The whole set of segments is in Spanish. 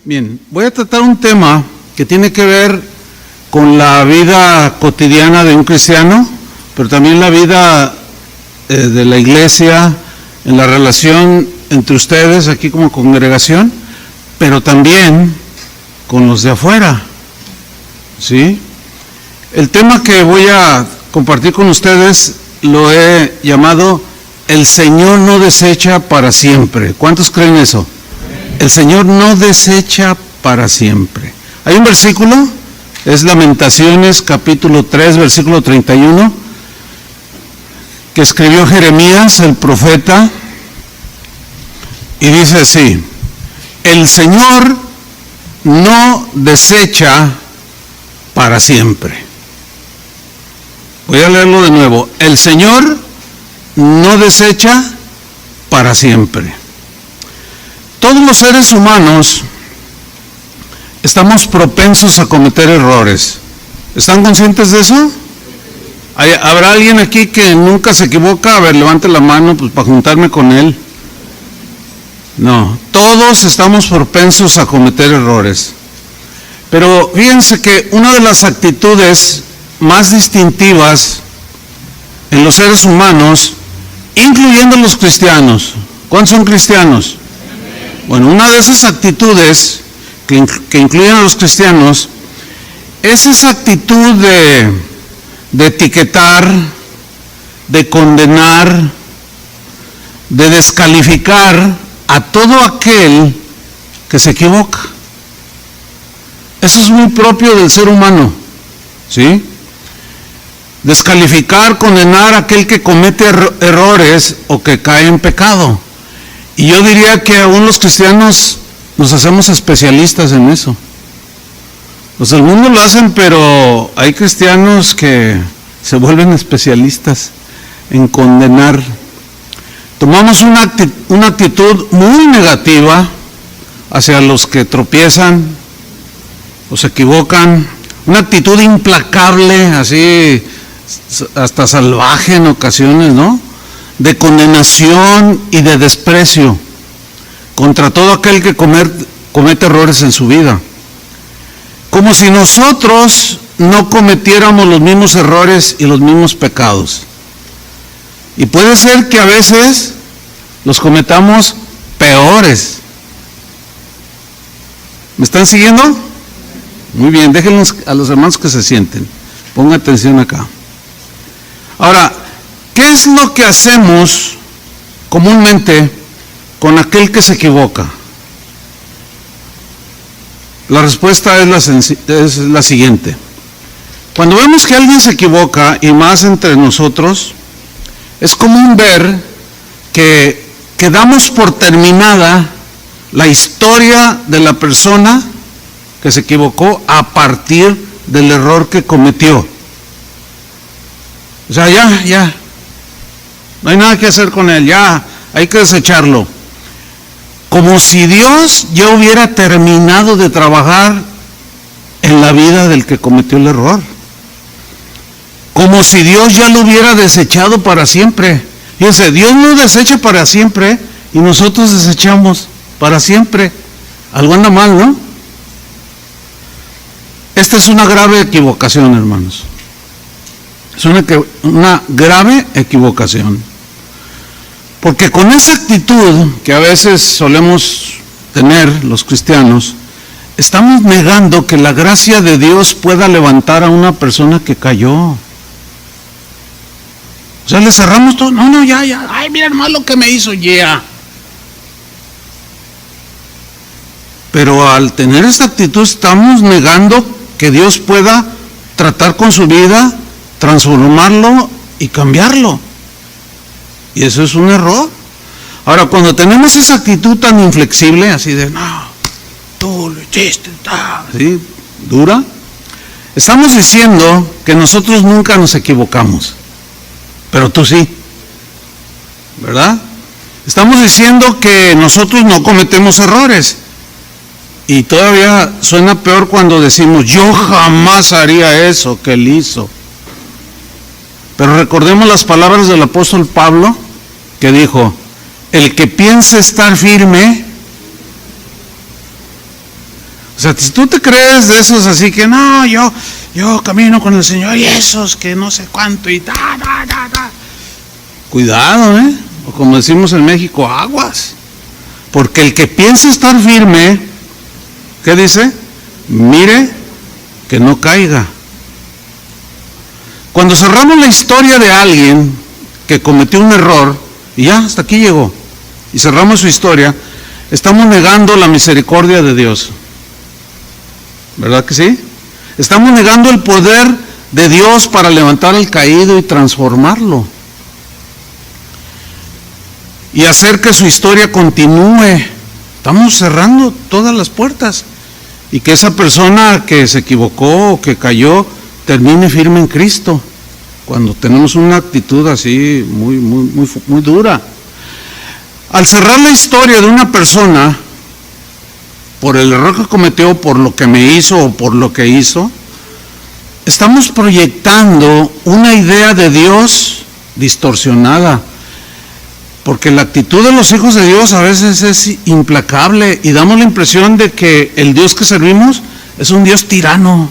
Bien, voy a tratar un tema que tiene que ver con la vida cotidiana de un cristiano, pero también la vida de la iglesia, en la relación entre ustedes aquí como congregación, pero también con los de afuera, ¿sí? El tema que voy a compartir con ustedes lo he llamado "El Señor no desecha para siempre". ¿Cuántos creen eso? El Señor no desecha para siempre. Hay un versículo, es Lamentaciones capítulo 3, versículo 31, que escribió Jeremías, el profeta, y dice así: el Señor no desecha para siempre. Voy a leerlo de nuevo. El Señor no desecha para siempre. Todos los seres humanos estamos propensos a cometer errores. ¿Están conscientes de eso? ¿Habrá alguien aquí que nunca se equivoca? A ver, levante la mano pues para juntarme con él. No, todos estamos propensos a cometer errores. Pero fíjense que una de las actitudes más distintivas en los seres humanos, incluyendo los cristianos, ¿cuántos son cristianos? Bueno, una de esas actitudes que incluyen a los cristianos es esa actitud de etiquetar, de condenar, de descalificar a todo aquel que se equivoca. Eso es muy propio del ser humano, ¿sí? Descalificar, condenar a aquel que comete errores o que cae en pecado. Y yo diría que aún los cristianos nos hacemos especialistas en eso. Los del mundo lo hacen, pero hay cristianos que se vuelven especialistas en condenar. Tomamos una actitud muy negativa hacia los que tropiezan o se equivocan, una actitud implacable, así hasta salvaje en ocasiones, ¿no? De condenación y de desprecio contra todo aquel que comete errores en su vida, como si nosotros no cometiéramos los mismos errores y los mismos pecados. Y puede ser que a veces los cometamos peores. ¿Me están siguiendo? Muy bien, déjenlos a los hermanos que se sienten. Pongan atención acá. Ahora, ¿qué es lo que hacemos comúnmente con aquel que se equivoca? La respuesta es la siguiente. Cuando vemos que alguien se equivoca, y más entre nosotros, es común ver que damos por terminada la historia de la persona que se equivocó a partir del error que cometió. O sea, ya, no hay nada que hacer con él, ya, hay que desecharlo. Como si Dios ya hubiera terminado de trabajar en la vida del que cometió el error. Como si Dios ya lo hubiera desechado para siempre. Fíjense, Dios no desecha para siempre y nosotros desechamos para siempre. Algo anda mal, ¿no? Esta es una grave equivocación, hermanos. Es una grave equivocación. Porque con esa actitud que a veces solemos tener los cristianos, estamos negando que la gracia de Dios pueda levantar a una persona que cayó. O sea, le cerramos todo. No, ya. Ay, mira hermano lo que me hizo, ya. Pero al tener esta actitud estamos negando que Dios pueda tratar con su vida, transformarlo y cambiarlo. Y eso es un error. Ahora, cuando tenemos esa actitud tan inflexible, así de, no, tú lo hiciste, así, dura, estamos diciendo que nosotros nunca nos equivocamos, pero tú sí, ¿verdad? Estamos diciendo que nosotros no cometemos errores. Y todavía suena peor cuando decimos, yo jamás haría eso que él hizo. Pero recordemos las palabras del apóstol Pablo, que dijo: el que piense estar firme, O sea, si tú te crees de esos así que no, yo camino con el Señor y esos que no sé cuánto y cuidado, o como decimos en México, aguas. Porque el que piensa estar firme, ¿qué dice? Mire que no caiga. Cuando cerramos la historia de alguien que cometió un error, y ya hasta aquí llegó, y cerramos su historia, estamos negando la misericordia de Dios. ¿Verdad que sí? Estamos negando el poder de Dios para levantar al caído y transformarlo. Y hacer que su historia continúe. Estamos cerrando todas las puertas. Y que esa persona que se equivocó o que cayó termine firme en Cristo. Cuando tenemos una actitud así muy dura. Al cerrar la historia de una persona, por el error que cometió, por lo que me hizo o por lo que hizo, estamos proyectando una idea de Dios distorsionada. Porque la actitud de los hijos de Dios a veces es implacable y damos la impresión de que el Dios que servimos es un Dios tirano.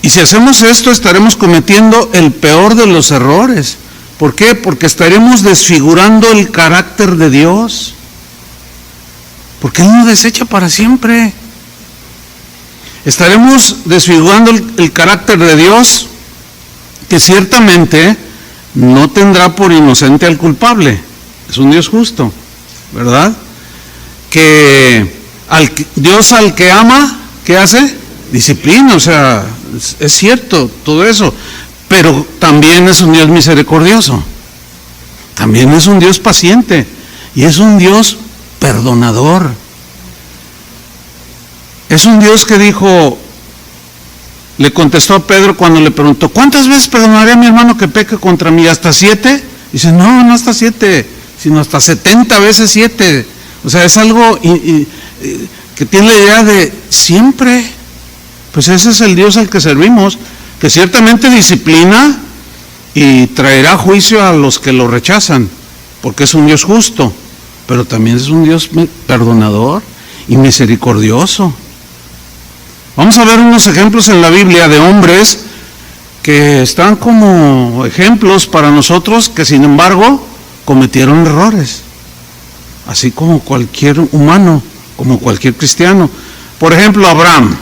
Y si hacemos esto, estaremos cometiendo el peor de los errores. ¿Por qué? Porque estaremos desfigurando el carácter de Dios. Porque Él nos desecha para siempre. Estaremos desfigurando el carácter de Dios, que ciertamente no tendrá por inocente al culpable. Es un Dios justo, ¿verdad? Que Dios al que ama, ¿qué hace? Disciplina, o sea, es cierto todo eso, pero también es un Dios misericordioso, también es un Dios paciente y es un Dios perdonador. Es un Dios que dijo, le contestó a Pedro cuando le preguntó, ¿cuántas veces perdonaré a mi hermano que peque contra mí? ¿Hasta 7? Dice, no hasta 7, sino hasta 70 veces 7. O sea, es algo que tiene la idea de siempre. Pues ese es el Dios al que servimos, que ciertamente disciplina y traerá juicio a los que lo rechazan, porque es un Dios justo, pero también es un Dios perdonador y misericordioso. Vamos a ver unos ejemplos en la Biblia de hombres que están como ejemplos para nosotros, que sin embargo cometieron errores, así como cualquier humano, como cualquier cristiano. Por ejemplo, Abraham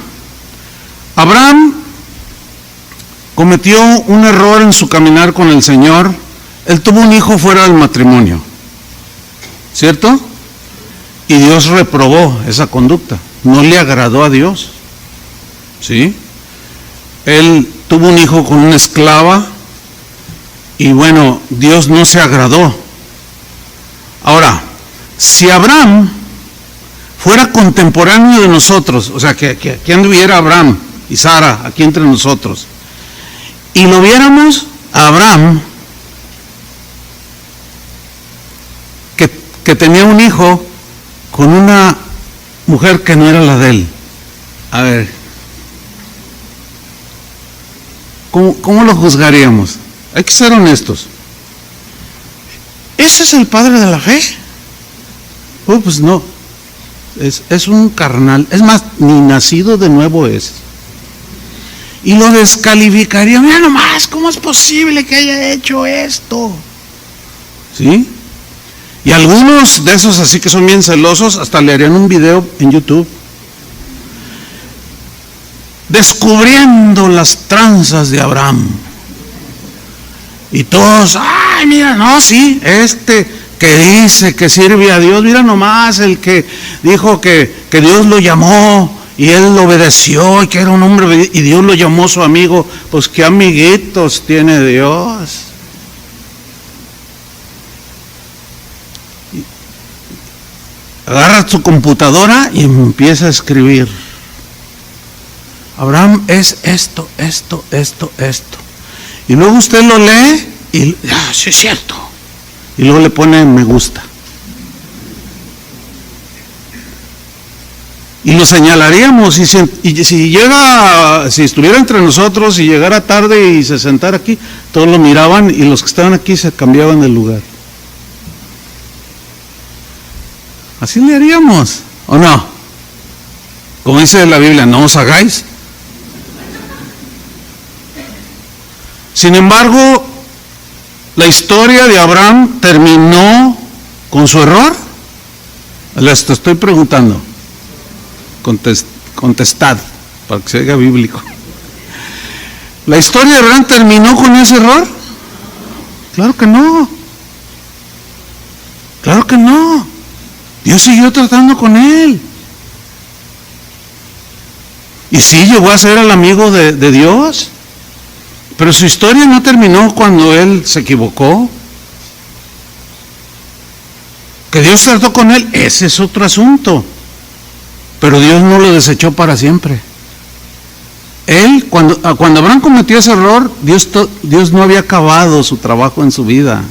cometió un error en su caminar con el Señor. Él tuvo un hijo fuera del matrimonio, ¿cierto? Y Dios reprobó esa conducta, no le agradó a Dios. ¿Sí? Él tuvo un hijo con una esclava y bueno, Dios no se agradó. Ahora, si Abraham fuera contemporáneo de nosotros, o sea, que aquí anduviera Abraham y Sara aquí entre nosotros, y lo viéramos a Abraham que tenía un hijo con una mujer que no era la de él. A ver, ¿cómo lo juzgaríamos? Hay que ser honestos. ¿Ese es el padre de la fe? Pues no, es un carnal, es más, ni nacido de nuevo es. Y lo descalificaría, mira nomás, ¿cómo es posible que haya hecho esto? ¿Sí? Y algunos de esos así que son bien celosos, hasta le harían un video en YouTube, descubriendo las tranzas de Abraham. Y todos, ay, mira, no, sí, que dice que sirve a Dios, mira nomás, el que dijo que Dios lo llamó y él lo obedeció y que era un hombre y Dios lo llamó su amigo. Pues qué amiguitos tiene Dios. Agarra su computadora y empieza a escribir. Abraham es esto. Y luego usted lo lee y, sí es cierto. Y luego le pone me gusta. Y lo señalaríamos, y si estuviera entre nosotros y llegara tarde y se sentara aquí, todos lo miraban y los que estaban aquí se cambiaban de lugar. Así le haríamos, ¿o no? Como dice la Biblia, no os hagáis. Sin embargo, la historia de Abraham terminó con su error. Les estoy preguntando. Contestad, para que se oiga bíblico. ¿La historia de Abraham terminó con ese error? Claro que no. Claro que no. Dios siguió tratando con él. Y sí, llegó a ser el amigo de Dios. Pero su historia no terminó cuando él se equivocó. Que Dios trató con él, ese es otro asunto. Pero Dios no lo desechó para siempre. Él, cuando Abraham cometió ese error, Dios no había acabado su trabajo en su vida.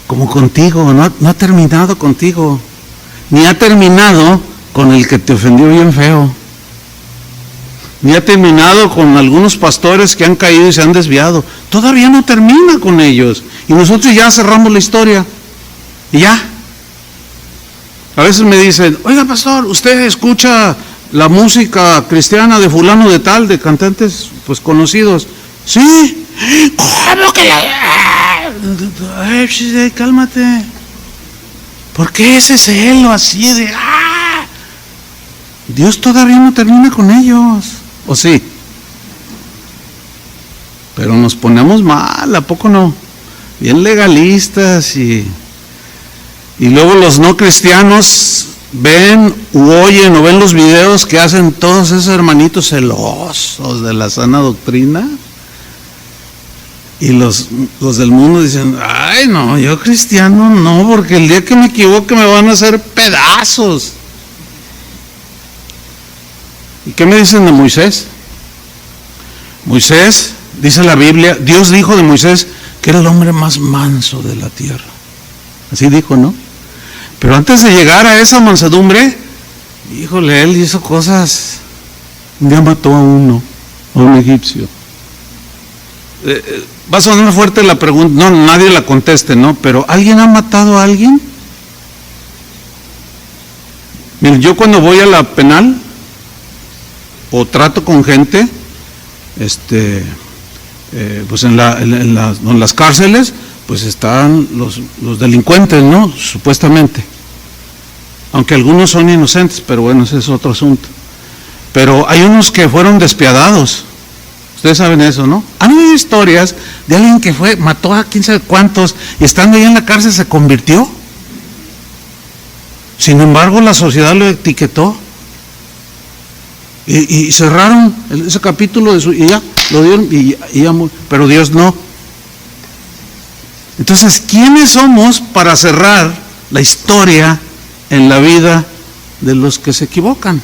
Como contigo, no ha terminado contigo. Ni ha terminado con el que te ofendió bien feo. Ni ha terminado con algunos pastores que han caído y se han desviado. Todavía no termina con ellos. Y nosotros ya cerramos la historia. Y ya. A veces me dicen, oiga pastor, ¿usted escucha la música cristiana de fulano de tal, de cantantes pues conocidos? Sí. ¿Cómo que la...? Ay, cálmate. ¿Por qué ese celo así de... Dios todavía no termina con ellos, ¿o sí? Pero nos ponemos mal, ¿a poco no? Bien legalistas y luego los no cristianos ven u oyen o ven los videos que hacen todos esos hermanitos celosos de la sana doctrina. Y los del mundo dicen, ay no, yo cristiano no, porque el día que me equivoque me van a hacer pedazos. ¿Y qué me dicen de Moisés? Moisés, dice la Biblia, Dios dijo de Moisés que era el hombre más manso de la tierra. Así dijo, ¿no? Pero antes de llegar a esa mansedumbre, híjole, él hizo cosas. Un día mató a un egipcio. Va a sonar fuerte la pregunta, no, nadie la conteste, ¿no? Pero ¿alguien ha matado a alguien? Miren, yo cuando voy a la penal o trato con gente, pues en las cárceles, pues están los delincuentes, ¿no? Supuestamente. Aunque algunos son inocentes, pero bueno, ese es otro asunto. Pero hay unos que fueron despiadados. Ustedes saben eso, ¿no? Han habido historias de alguien que mató a quién sabe cuántos y estando ahí en la cárcel se convirtió. Sin embargo, la sociedad lo etiquetó. Y cerraron ese capítulo y ya lo dieron y ya, pero Dios no. Entonces, ¿quiénes somos para cerrar la historia en la vida de los que se equivocan?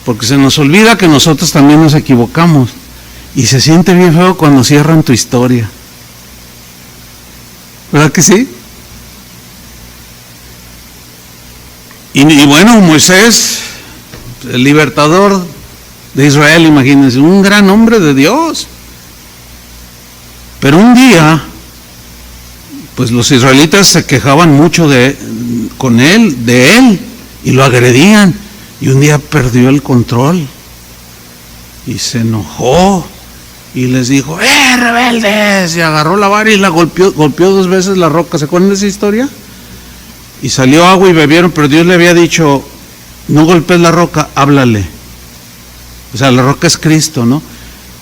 Porque se nos olvida que nosotros también nos equivocamos. Y se siente bien feo cuando cierran tu historia. ¿Verdad que sí? Y bueno, Moisés, el libertador de Israel, imagínense, un gran hombre de Dios. Pero un día, pues los israelitas se quejaban mucho de él, y lo agredían. Y un día perdió el control y se enojó y les dijo, rebeldes, y agarró la vara y la golpeó 2 veces la roca. ¿Se acuerdan de esa historia? Y salió agua y bebieron, pero Dios le había dicho, no golpees la roca, háblale. O sea, la roca es Cristo, ¿no?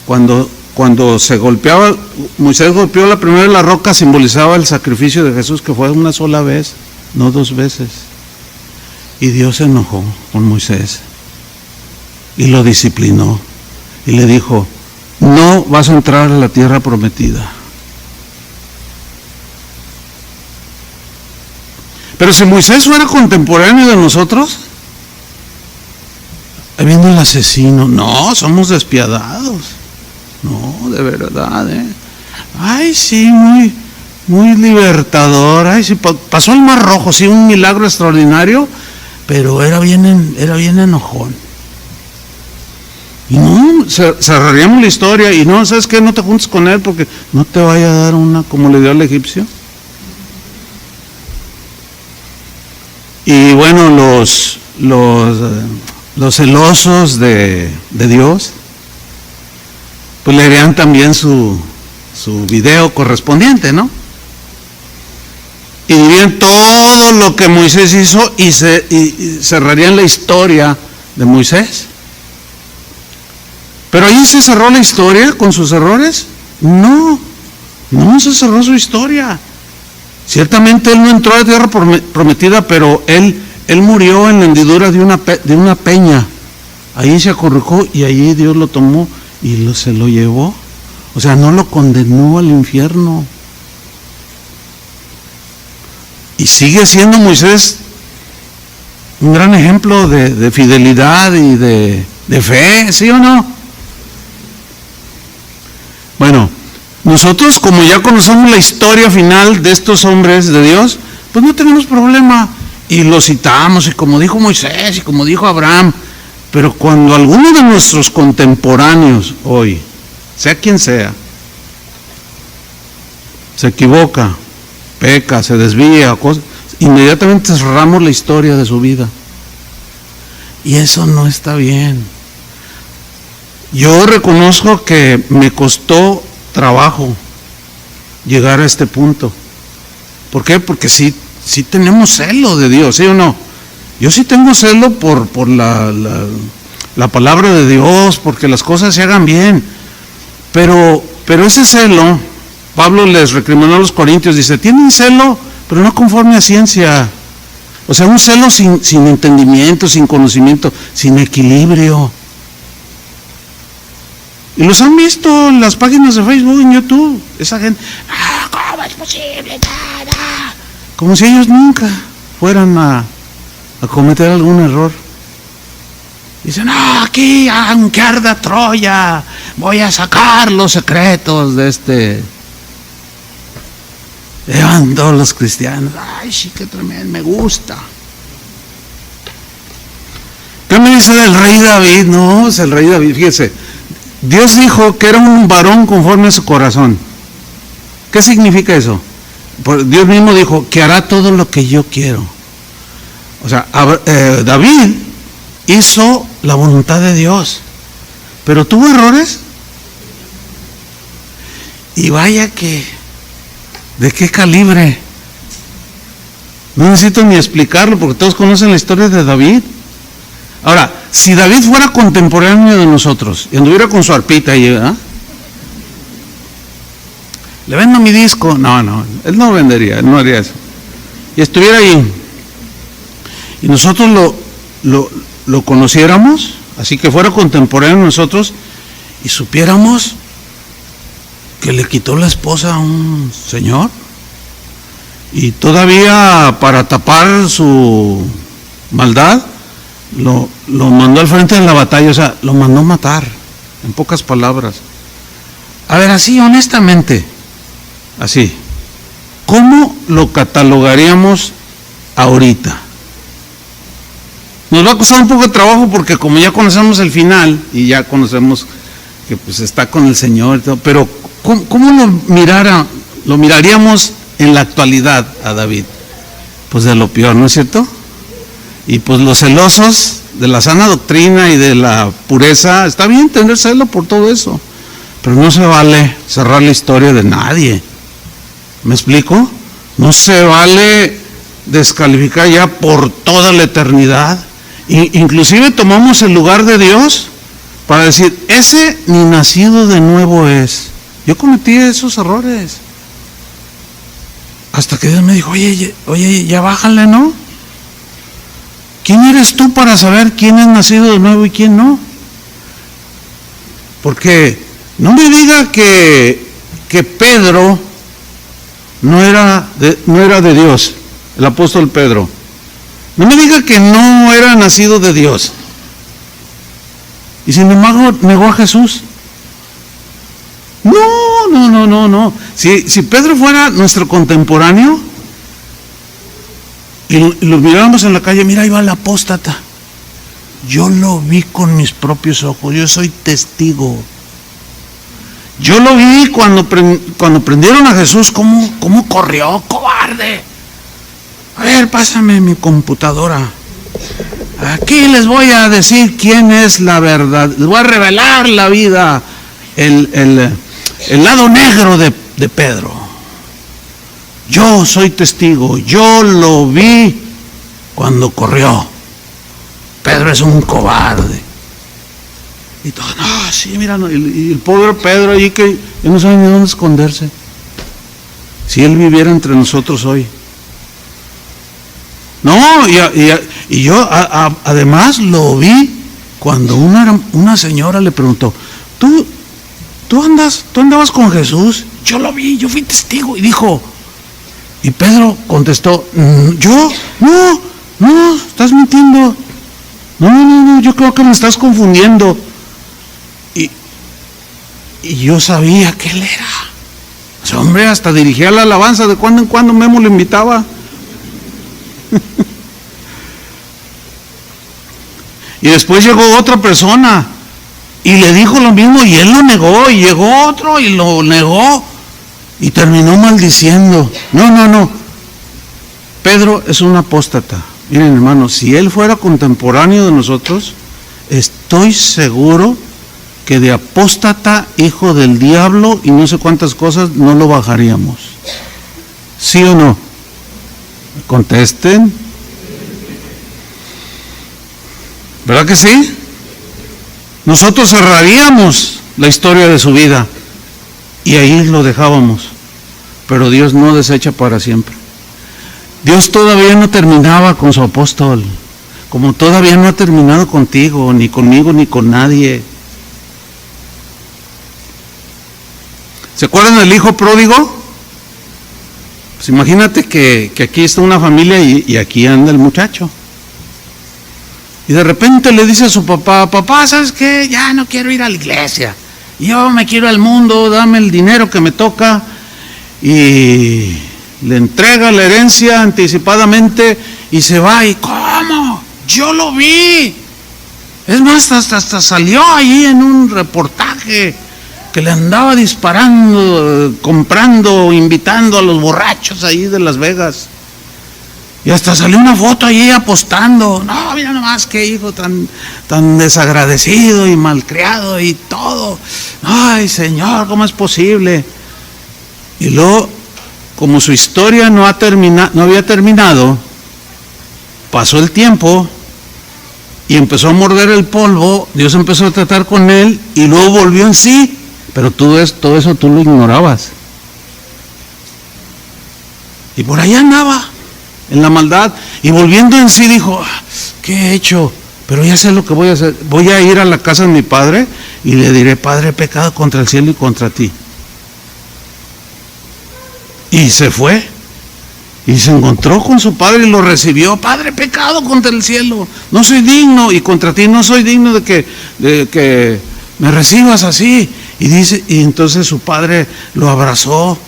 Cuando se golpeaba, Moisés golpeó la primera, la roca simbolizaba el sacrificio de Jesús, que fue una sola vez, no 2 veces. Y Dios se enojó con Moisés y lo disciplinó y le dijo, no vas a entrar a la tierra prometida. Pero si Moisés fuera contemporáneo de nosotros, ahí viene el asesino. No, somos despiadados. No, de verdad, Ay, sí, muy libertador. Ay, sí, pasó el Mar Rojo, sí, un milagro extraordinario, pero era bien enojón. Y no, cerraríamos la historia y no, ¿sabes qué? No te juntes con él porque no te vaya a dar una como le dio al egipcio. Y bueno, los celosos de Dios, pues le harían también su video correspondiente, ¿no? Y dirían todo lo que Moisés hizo y cerrarían la historia de Moisés. Pero ahí se cerró la historia con sus errores. No se cerró su historia. Ciertamente él no entró a la tierra prometida, pero él murió en la hendidura de una peña. Ahí se acorrujó y allí Dios lo tomó y se lo llevó. O sea, no lo condenó al infierno. Y sigue siendo Moisés un gran ejemplo de fidelidad y de fe, ¿sí o no? Bueno, nosotros como ya conocemos la historia final de estos hombres de Dios, pues no tenemos problema. Y lo citamos, y como dijo Moisés, y como dijo Abraham. Pero cuando alguno de nuestros contemporáneos hoy, sea quien sea, se equivoca, peca, se desvía, inmediatamente cerramos la historia de su vida. Y eso no está bien. Yo reconozco que me costó trabajo llegar a este punto. ¿Por qué? Porque sí tenemos celo de Dios, ¿sí o no? Yo sí tengo celo por la palabra de Dios, porque las cosas se hagan bien. Pero ese celo, Pablo les recriminó a los corintios, dice, tienen celo, pero no conforme a ciencia. O sea, un celo sin entendimiento, sin conocimiento, sin equilibrio. Y los han visto en las páginas de Facebook, en YouTube. Esa gente, ¿cómo es posible? Como si ellos nunca fueran a cometer algún error. Dicen, aquí, aunque arda Troya, voy a sacar los secretos de este. Llevan todos los cristianos. Ay, sí, qué tremendo, me gusta. ¿Qué me dice del rey David? No, es el rey David, fíjese. Dios dijo que era un varón conforme a su corazón. ¿Qué significa eso? Dios mismo dijo que hará todo lo que yo quiero. O sea, David hizo la voluntad de Dios, pero tuvo errores. Y vaya que, ¿de qué calibre? No necesito ni explicarlo porque todos conocen la historia de David. Ahora, si David fuera contemporáneo de nosotros y anduviera con su arpita ahí, ¿verdad? Le vendo mi disco. No, él no vendería, él no haría eso. Y estuviera ahí y nosotros lo conociéramos, así que fuera contemporáneo de nosotros y supiéramos que le quitó la esposa a un señor y todavía para tapar su maldad lo mandó al frente de la batalla, o sea, lo mandó matar, en pocas palabras. A ver, así honestamente, así, ¿cómo lo catalogaríamos ahorita? Nos va a costar un poco de trabajo porque como ya conocemos el final y ya conocemos que pues está con el Señor y todo, pero ¿cómo lo miraríamos en la actualidad a David? Pues de lo peor, ¿no es cierto? Y pues los celosos de la sana doctrina y de la pureza, está bien tener celo por todo eso, pero no se vale cerrar la historia de nadie. ¿Me explico? No se vale descalificar ya por toda la eternidad. Inclusive tomamos el lugar de Dios para decir, ese ni nacido de nuevo es. Yo cometí esos errores. Hasta que Dios me dijo, oye, ya bájale, ¿no? ¿Quién eres tú para saber quién es nacido de nuevo y quién no? Porque no me diga que Pedro no era de Dios, el apóstol Pedro. No me diga que no era nacido de Dios. Y sin embargo negó a Jesús. No. Si Pedro fuera nuestro contemporáneo y lo miráramos en la calle, mira, ahí va el apóstata. Yo lo vi con mis propios ojos, yo soy testigo. Yo lo vi cuando prendieron a Jesús, cómo corrió, cobarde. A ver, pásame mi computadora. Aquí les voy a decir quién es la verdad. Les voy a revelar la vida, el lado negro de Pedro. Yo soy testigo, yo lo vi cuando corrió. Pedro es un cobarde. Y todo, no, sí, mira, no, y el pobre Pedro allí que no sabe ni dónde esconderse. Si él viviera entre nosotros hoy. No, y yo además lo vi cuando una señora le preguntó, ¿tú andabas con Jesús? Yo lo vi, yo fui testigo. Y dijo, y Pedro contestó, ¿yo? No, estás mintiendo. No, yo creo que me estás confundiendo. Y yo sabía que él era. Ese hombre hasta dirigía la alabanza, de cuando en cuando Memo lo invitaba. Y después llegó otra persona y le dijo lo mismo y él lo negó, y llegó otro y lo negó y terminó maldiciendo. No. Pedro es un apóstata. Miren, hermanos, si él fuera contemporáneo de nosotros, estoy seguro que de apóstata, hijo del diablo y no sé cuántas cosas, no lo bajaríamos. ¿Sí o no? Contesten. ¿Verdad que sí? Nosotros cerraríamos la historia de su vida y ahí lo dejábamos, pero Dios no desecha para siempre. Dios todavía no terminaba con su apóstol, como todavía no ha terminado contigo, ni conmigo, ni con nadie. ¿Se acuerdan del hijo pródigo? Pues imagínate que aquí está una familia y aquí anda el muchacho. Y de repente le dice a su papá, papá, ¿sabes qué? Ya no quiero ir a la iglesia. Yo me quiero al mundo, dame el dinero que me toca. Y le entrega la herencia anticipadamente y se va. ¿Y cómo? Yo lo vi. Es más, hasta salió ahí en un reportaje que le andaba disparando, comprando, invitando a los borrachos ahí de Las Vegas. Y hasta salió una foto allí apostando. No, mira nomás qué hijo tan desagradecido y malcriado y todo. Ay, Señor, ¿cómo es posible? Y luego, como su historia no había terminado, pasó el tiempo y empezó a morder el polvo. Dios empezó a tratar con él y luego volvió en sí. Pero todo eso tú lo ignorabas. Y por allá andaba, en la maldad, y volviendo en sí dijo, ¿qué he hecho? Pero ya sé lo que voy a hacer. Voy a ir a la casa de mi padre y le diré, Padre, he pecado contra el cielo y contra ti. Y se fue y se encontró con su padre y lo recibió. Padre, he pecado contra el cielo, no soy digno, y contra ti no soy digno de que me recibas así. Y entonces su padre lo abrazó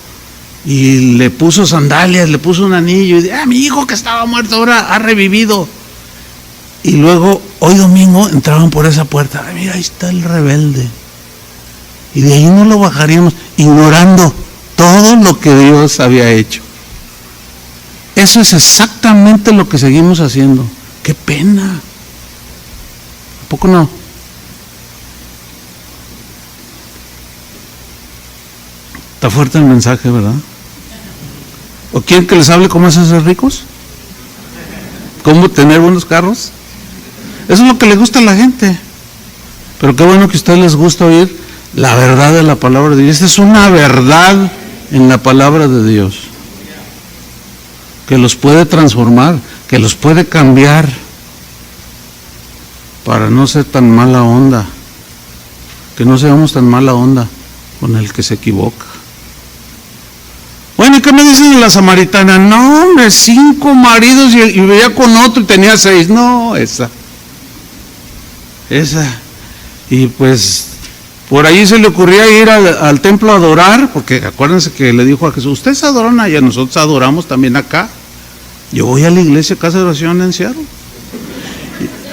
y le puso sandalias, le puso un anillo y dice, mi hijo que estaba muerto ahora ha revivido. Y luego hoy domingo entraban por esa puerta, mira, ahí está el rebelde. Y de ahí no lo bajaríamos, ignorando todo lo que Dios había hecho. Eso es exactamente lo que seguimos haciendo. Qué pena. ¿A poco no? Está fuerte el mensaje, ¿verdad? ¿O quieren que les hable cómo es ser ricos? ¿Cómo tener buenos carros? Eso es lo que le gusta a la gente. Pero qué bueno que a ustedes les gusta oír la verdad de la palabra de Dios. Esta es una verdad en la palabra de Dios, que los puede transformar, que los puede cambiar, para no ser tan mala onda, que no seamos tan mala onda con el que se equivoca. Bueno, ¿y qué me dicen de la samaritana? No, hombre, 5 maridos y veía con otro y tenía 6. No, esa. Y pues por ahí se le ocurría ir al templo a adorar, porque acuérdense que le dijo a Jesús, ustedes adoran allá, nosotros adoramos también acá. Yo voy a la iglesia, casa de oración en Seattle.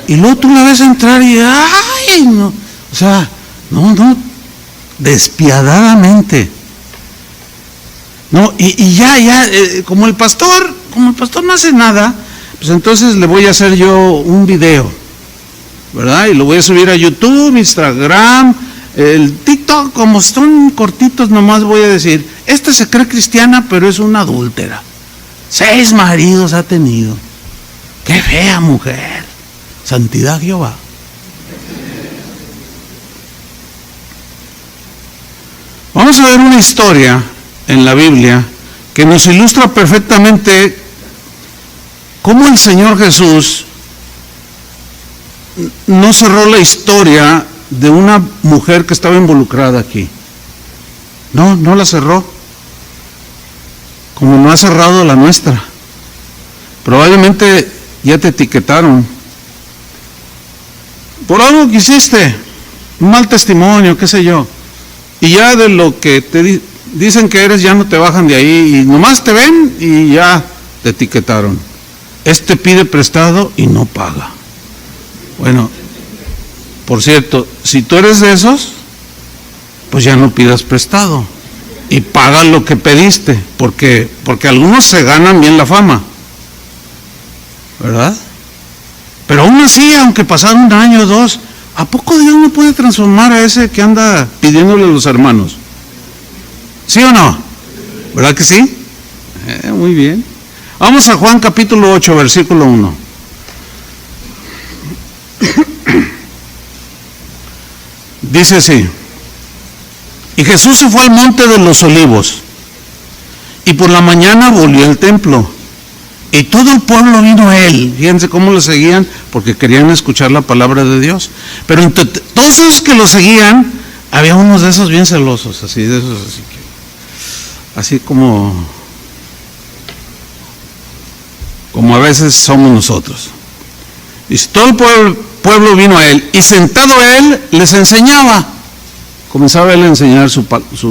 Y luego tú la ves entrar y ¡ay! No, o sea, no, despiadadamente. No, y ya, como el pastor, como el pastor no hace nada, pues entonces le voy a hacer yo un video, ¿verdad? Y lo voy a subir a YouTube, Instagram, el TikTok, como son cortitos, nomás voy a decir, esta se cree cristiana, pero es una adúltera. 6 maridos ha tenido. ¡Qué fea mujer! Santidad Jehová. Vamos a ver una historia en la Biblia que nos ilustra perfectamente cómo el Señor Jesús no cerró la historia de una mujer que estaba involucrada aquí. No la cerró, como no ha cerrado la nuestra. Probablemente ya te etiquetaron por algo que hiciste, un mal testimonio, qué sé yo, y ya de lo que te dicen que eres ya no te bajan de ahí, y nomás te ven y ya te etiquetaron. Este pide prestado y no paga. Bueno, por cierto, si tú eres de esos, pues ya no pidas prestado y paga lo que pediste, porque algunos se ganan bien la fama, ¿verdad? Pero aún así, aunque pasaron 1 año o 2, ¿a poco Dios no puede transformar a ese que anda pidiéndole a los hermanos? ¿Sí o no? ¿Verdad que sí? Muy bien. Vamos a Juan capítulo 8, versículo 1. Dice así: y Jesús se fue al monte de los olivos, y por la mañana volvió al templo, y todo el pueblo vino a él. Fíjense cómo lo seguían, porque querían escuchar la palabra de Dios. Pero entre todos esos que lo seguían, había unos de esos bien celosos, así de esos, así como a veces somos nosotros. Y todo el pueblo vino a él, y sentado él les enseñaba. Comenzaba él a enseñar su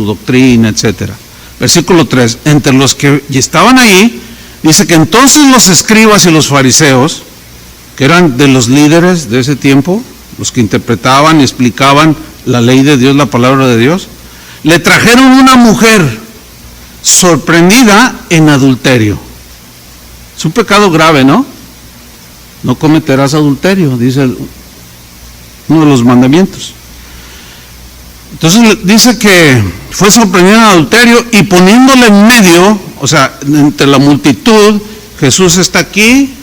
doctrina, etcétera. Versículo 3, entre los que estaban ahí, dice que entonces los escribas y los fariseos, que eran de los líderes de ese tiempo, los que interpretaban y explicaban la ley de Dios, la palabra de Dios, le trajeron una mujer sorprendida en adulterio. Es un pecado grave, ¿no? No cometerás adulterio, dice uno de los mandamientos. Entonces dice que fue sorprendida en adulterio, y poniéndole en medio, o sea, entre la multitud, Jesús está aquí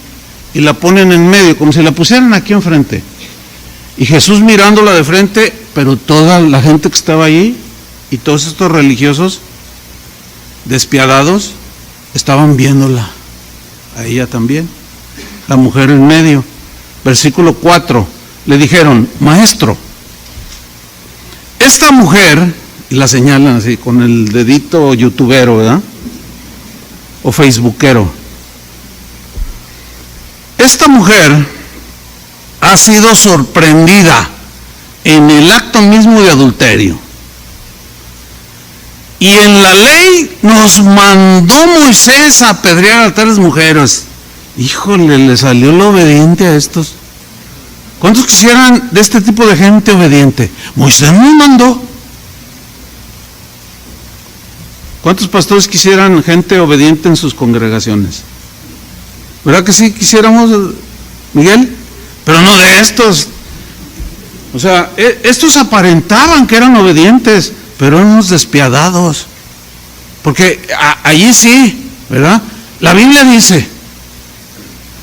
y la ponen en medio, como si la pusieran aquí enfrente. Y Jesús mirándola de frente, pero toda la gente que estaba allí y todos estos religiosos despiadados estaban viéndola a ella también, la mujer en medio. Versículo 4, le dijeron: maestro, esta mujer, y la señalan así con el dedito youtubero, ¿verdad? O facebookero. Esta mujer ha sido sorprendida en el acto mismo de adulterio. Y en la ley nos mandó Moisés a apedrear a tales mujeres. Híjole, le salió lo obediente a estos. ¿Cuántos quisieran de este tipo de gente obediente? Moisés nos mandó. ¿Cuántos pastores quisieran gente obediente en sus congregaciones? ¿Verdad que sí quisiéramos, Miguel? Pero no de estos. O sea, estos aparentaban que eran obedientes, pero eran unos despiadados. Porque allí sí, ¿verdad? La Biblia dice,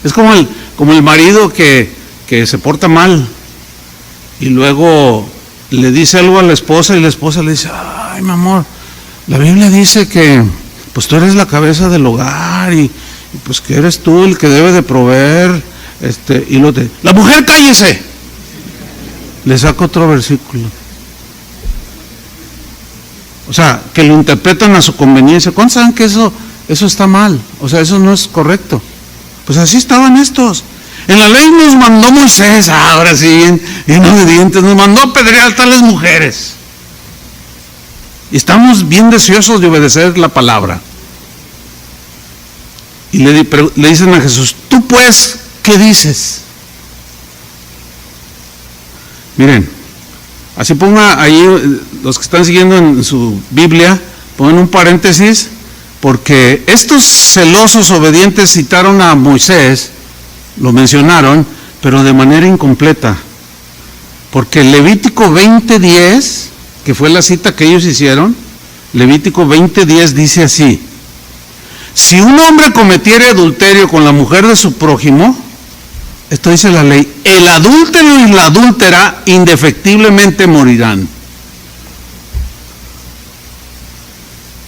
es como el marido que se porta mal y luego le dice algo a la esposa, y la esposa le dice: ay, mi amor, la Biblia dice que pues tú eres la cabeza del hogar, y pues que eres tú el que debe de proveer, la mujer cállese. Le saco otro versículo. O sea, que lo interpretan a su conveniencia. ¿Cuántos saben que eso está mal? O sea, eso no es correcto. Pues así estaban estos. En la ley nos mandó Moisés, ahora sí, bien obedientes, nos mandó a apedrear a tales mujeres. Y estamos bien deseosos de obedecer la palabra. Y le dicen a Jesús: tú pues, ¿qué dices? Miren, así ponga ahí, los que están siguiendo en su Biblia, pongan un paréntesis, porque estos celosos obedientes citaron a Moisés, lo mencionaron, pero de manera incompleta, porque Levítico 20:10, que fue la cita que ellos hicieron, Levítico 20:10 dice así: si un hombre cometiere adulterio con la mujer de su prójimo, esto dice la ley, el adúltero y la adúltera indefectiblemente morirán.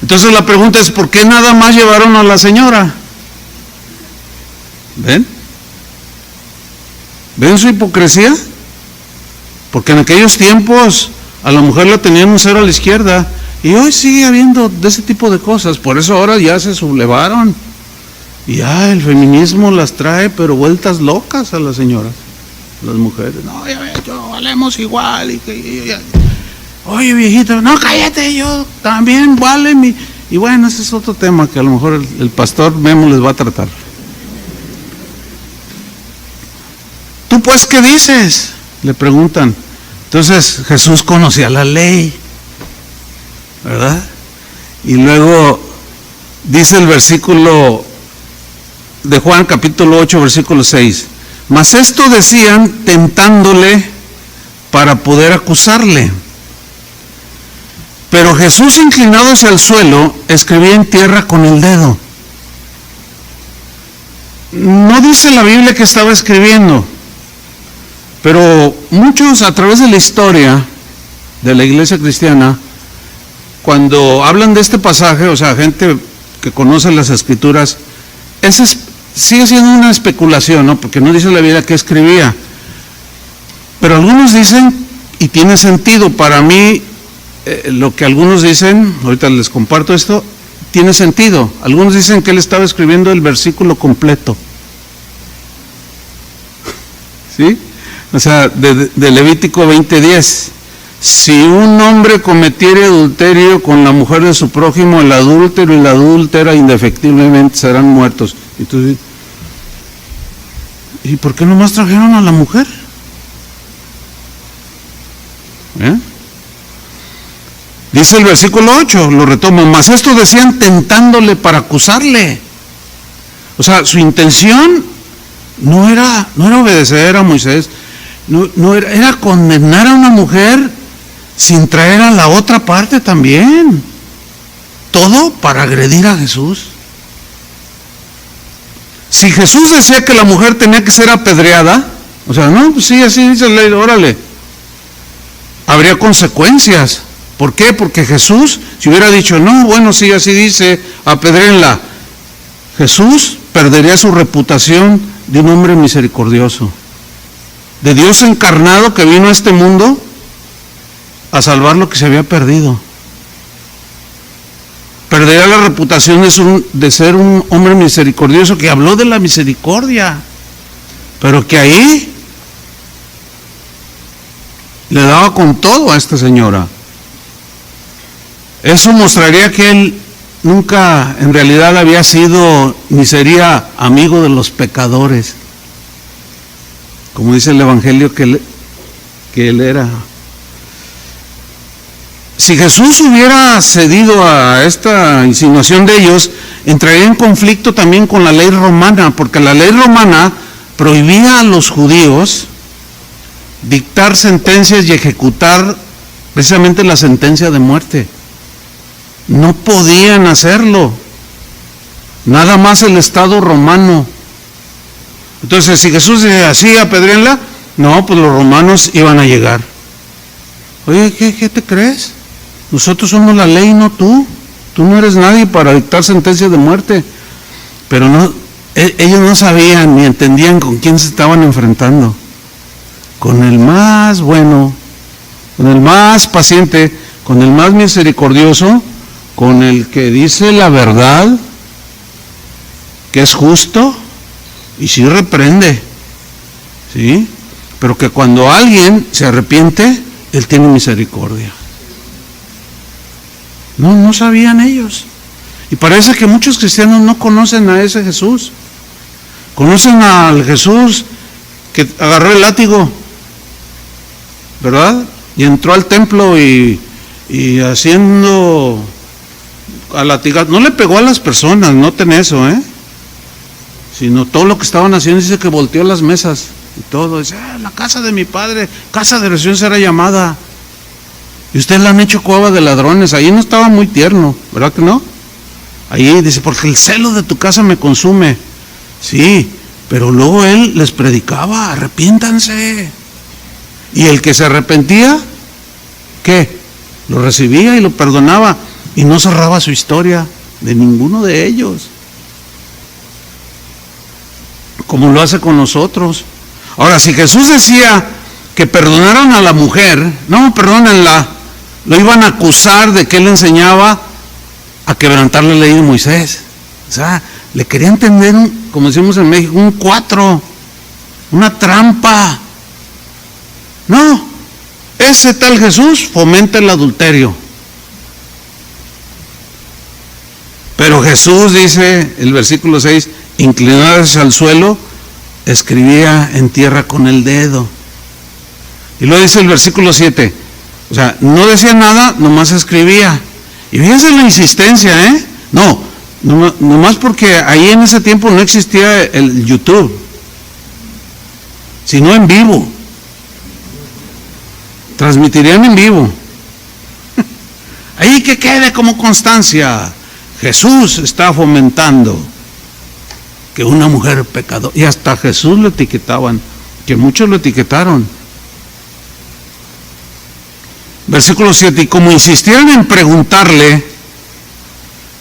Entonces la pregunta es, ¿por qué nada más llevaron a la señora? ¿Ven? ¿Ven su hipocresía? Porque en aquellos tiempos a la mujer la tenían un cero a la izquierda, y hoy sigue habiendo de ese tipo de cosas. Por eso ahora ya se sublevaron, y ya el feminismo las trae pero vueltas locas a las señoras, las mujeres. No, ya ves, yo valemos igual, oye viejita, no, cállate, yo también vale mi... Y bueno, ese es otro tema que a lo mejor el pastor Memo les va a tratar. ¿Tú pues qué dices?, le preguntan. Entonces Jesús conocía la ley, ¿verdad? Y luego dice el versículo de Juan capítulo 8, versículo 6, mas esto decían tentándole para poder acusarle. Pero Jesús, inclinado hacia el suelo, escribía en tierra con el dedo. No dice la Biblia que estaba escribiendo, pero muchos a través de la historia de la iglesia cristiana, cuando hablan de este pasaje, o sea, gente que conoce las escrituras, sigue siendo una especulación, ¿no? Porque no dice la Biblia que escribía. Pero algunos dicen, y tiene sentido, para mí, lo que algunos dicen, ahorita les comparto esto, tiene sentido. Algunos dicen que él estaba escribiendo el versículo completo. ¿Sí? O sea, de Levítico 20:10. Si un hombre cometiere adulterio con la mujer de su prójimo, el adúltero y la adúltera indefectiblemente serán muertos. Entonces, ¿y por qué nomás trajeron a la mujer? Dice el versículo 8, lo retomo, mas esto decían tentándole para acusarle. O sea, su intención no era obedecer a Moisés, era condenar a una mujer sin traer a la otra parte también. Todo para agredir a Jesús. Si Jesús decía que la mujer tenía que ser apedreada, o sea, no, pues sí, así dice la ley, órale, habría consecuencias. ¿Por qué? Porque Jesús, si hubiera dicho, no, bueno, sí, así dice, apedréenla, Jesús perdería su reputación de un hombre misericordioso, de Dios encarnado que vino a este mundo a salvar lo que se había perdido. Perdería la reputación de ser un hombre misericordioso que habló de la misericordia, pero que ahí le daba con todo a esta señora. Eso mostraría que él nunca en realidad había sido ni sería amigo de los pecadores, como dice el Evangelio que él era. Si Jesús hubiera cedido a esta insinuación de ellos, entraría en conflicto también con la ley romana, porque la ley romana prohibía a los judíos dictar sentencias y ejecutar precisamente la sentencia de muerte. No podían hacerlo, nada más el Estado romano. Entonces, si Jesús decía así, apedréenla, no, pues los romanos iban a llegar. Oye, ¿qué te crees? Nosotros somos la ley, no tú. Tú no eres nadie para dictar sentencia de muerte. Pero no, ellos no sabían ni entendían con quién se estaban enfrentando. Con el más bueno, con el más paciente, con el más misericordioso, con el que dice la verdad, que es justo y sí reprende, ¿sí? Pero que cuando alguien se arrepiente, él tiene misericordia. No sabían ellos. Y parece que muchos cristianos no conocen a ese Jesús. Conocen al Jesús que agarró el látigo, ¿verdad? Y entró al templo y haciendo a latigar. No le pegó a las personas, noten eso, sino todo lo que estaban haciendo. Dice que volteó las mesas y todo. Dice, la casa de mi padre, casa de oración será llamada. Y ustedes la han hecho cueva de ladrones. Ahí no estaba muy tierno, ¿verdad que no? Ahí dice, porque el celo de tu casa me consume. Sí, pero luego él les predicaba, arrepiéntanse. Y el que se arrepentía, ¿qué? Lo recibía y lo perdonaba. Y no cerraba su historia de ninguno de ellos, como lo hace con nosotros. Ahora, si Jesús decía que perdonaron a la mujer, no, perdónenla, lo iban a acusar de que él enseñaba a quebrantar la ley de Moisés. O sea, le querían tender, como decimos en México, un 4, una trampa. No, ese tal Jesús fomenta el adulterio. Pero Jesús, dice el versículo 6, inclinándose al suelo, escribía en tierra con el dedo. Y luego dice el versículo 7, o sea, no decía nada, nomás escribía. Y fíjense la insistencia, nomás porque ahí en ese tiempo no existía el YouTube, sino en vivo. Transmitirían en vivo. Ahí que quede como constancia. Jesús está fomentando que una mujer pecadora, y hasta Jesús lo etiquetaban, que muchos lo etiquetaron. Versículo 7, y como insistieron en preguntarle,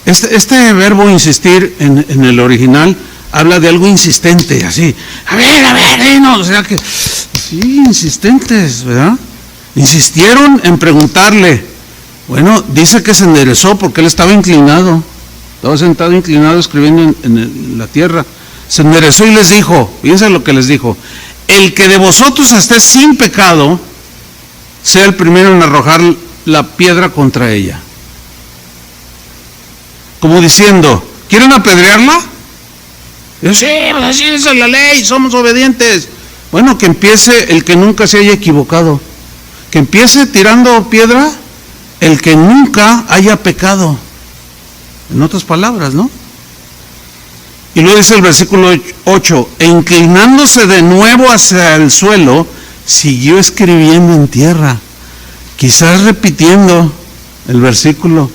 este verbo insistir en el original habla de algo insistente, así, a ver, no, o sea que, sí, insistentes, ¿verdad? Insistieron en preguntarle. Bueno, dice que se enderezó porque él estaba inclinado, estaba sentado inclinado escribiendo en la tierra. Se enderezó y les dijo, fíjense lo que les dijo, el que de vosotros esté sin pecado, sea el primero en arrojar la piedra contra ella. Como diciendo, ¿quieren apedrearla? Yo, sí, pues así es la ley, somos obedientes. Bueno, que empiece el que nunca se haya equivocado, que empiece tirando piedra el que nunca haya pecado. En otras palabras, ¿no? Y luego dice el versículo 8, e inclinándose de nuevo hacia el suelo, siguió escribiendo en tierra, quizás repitiendo el versículo.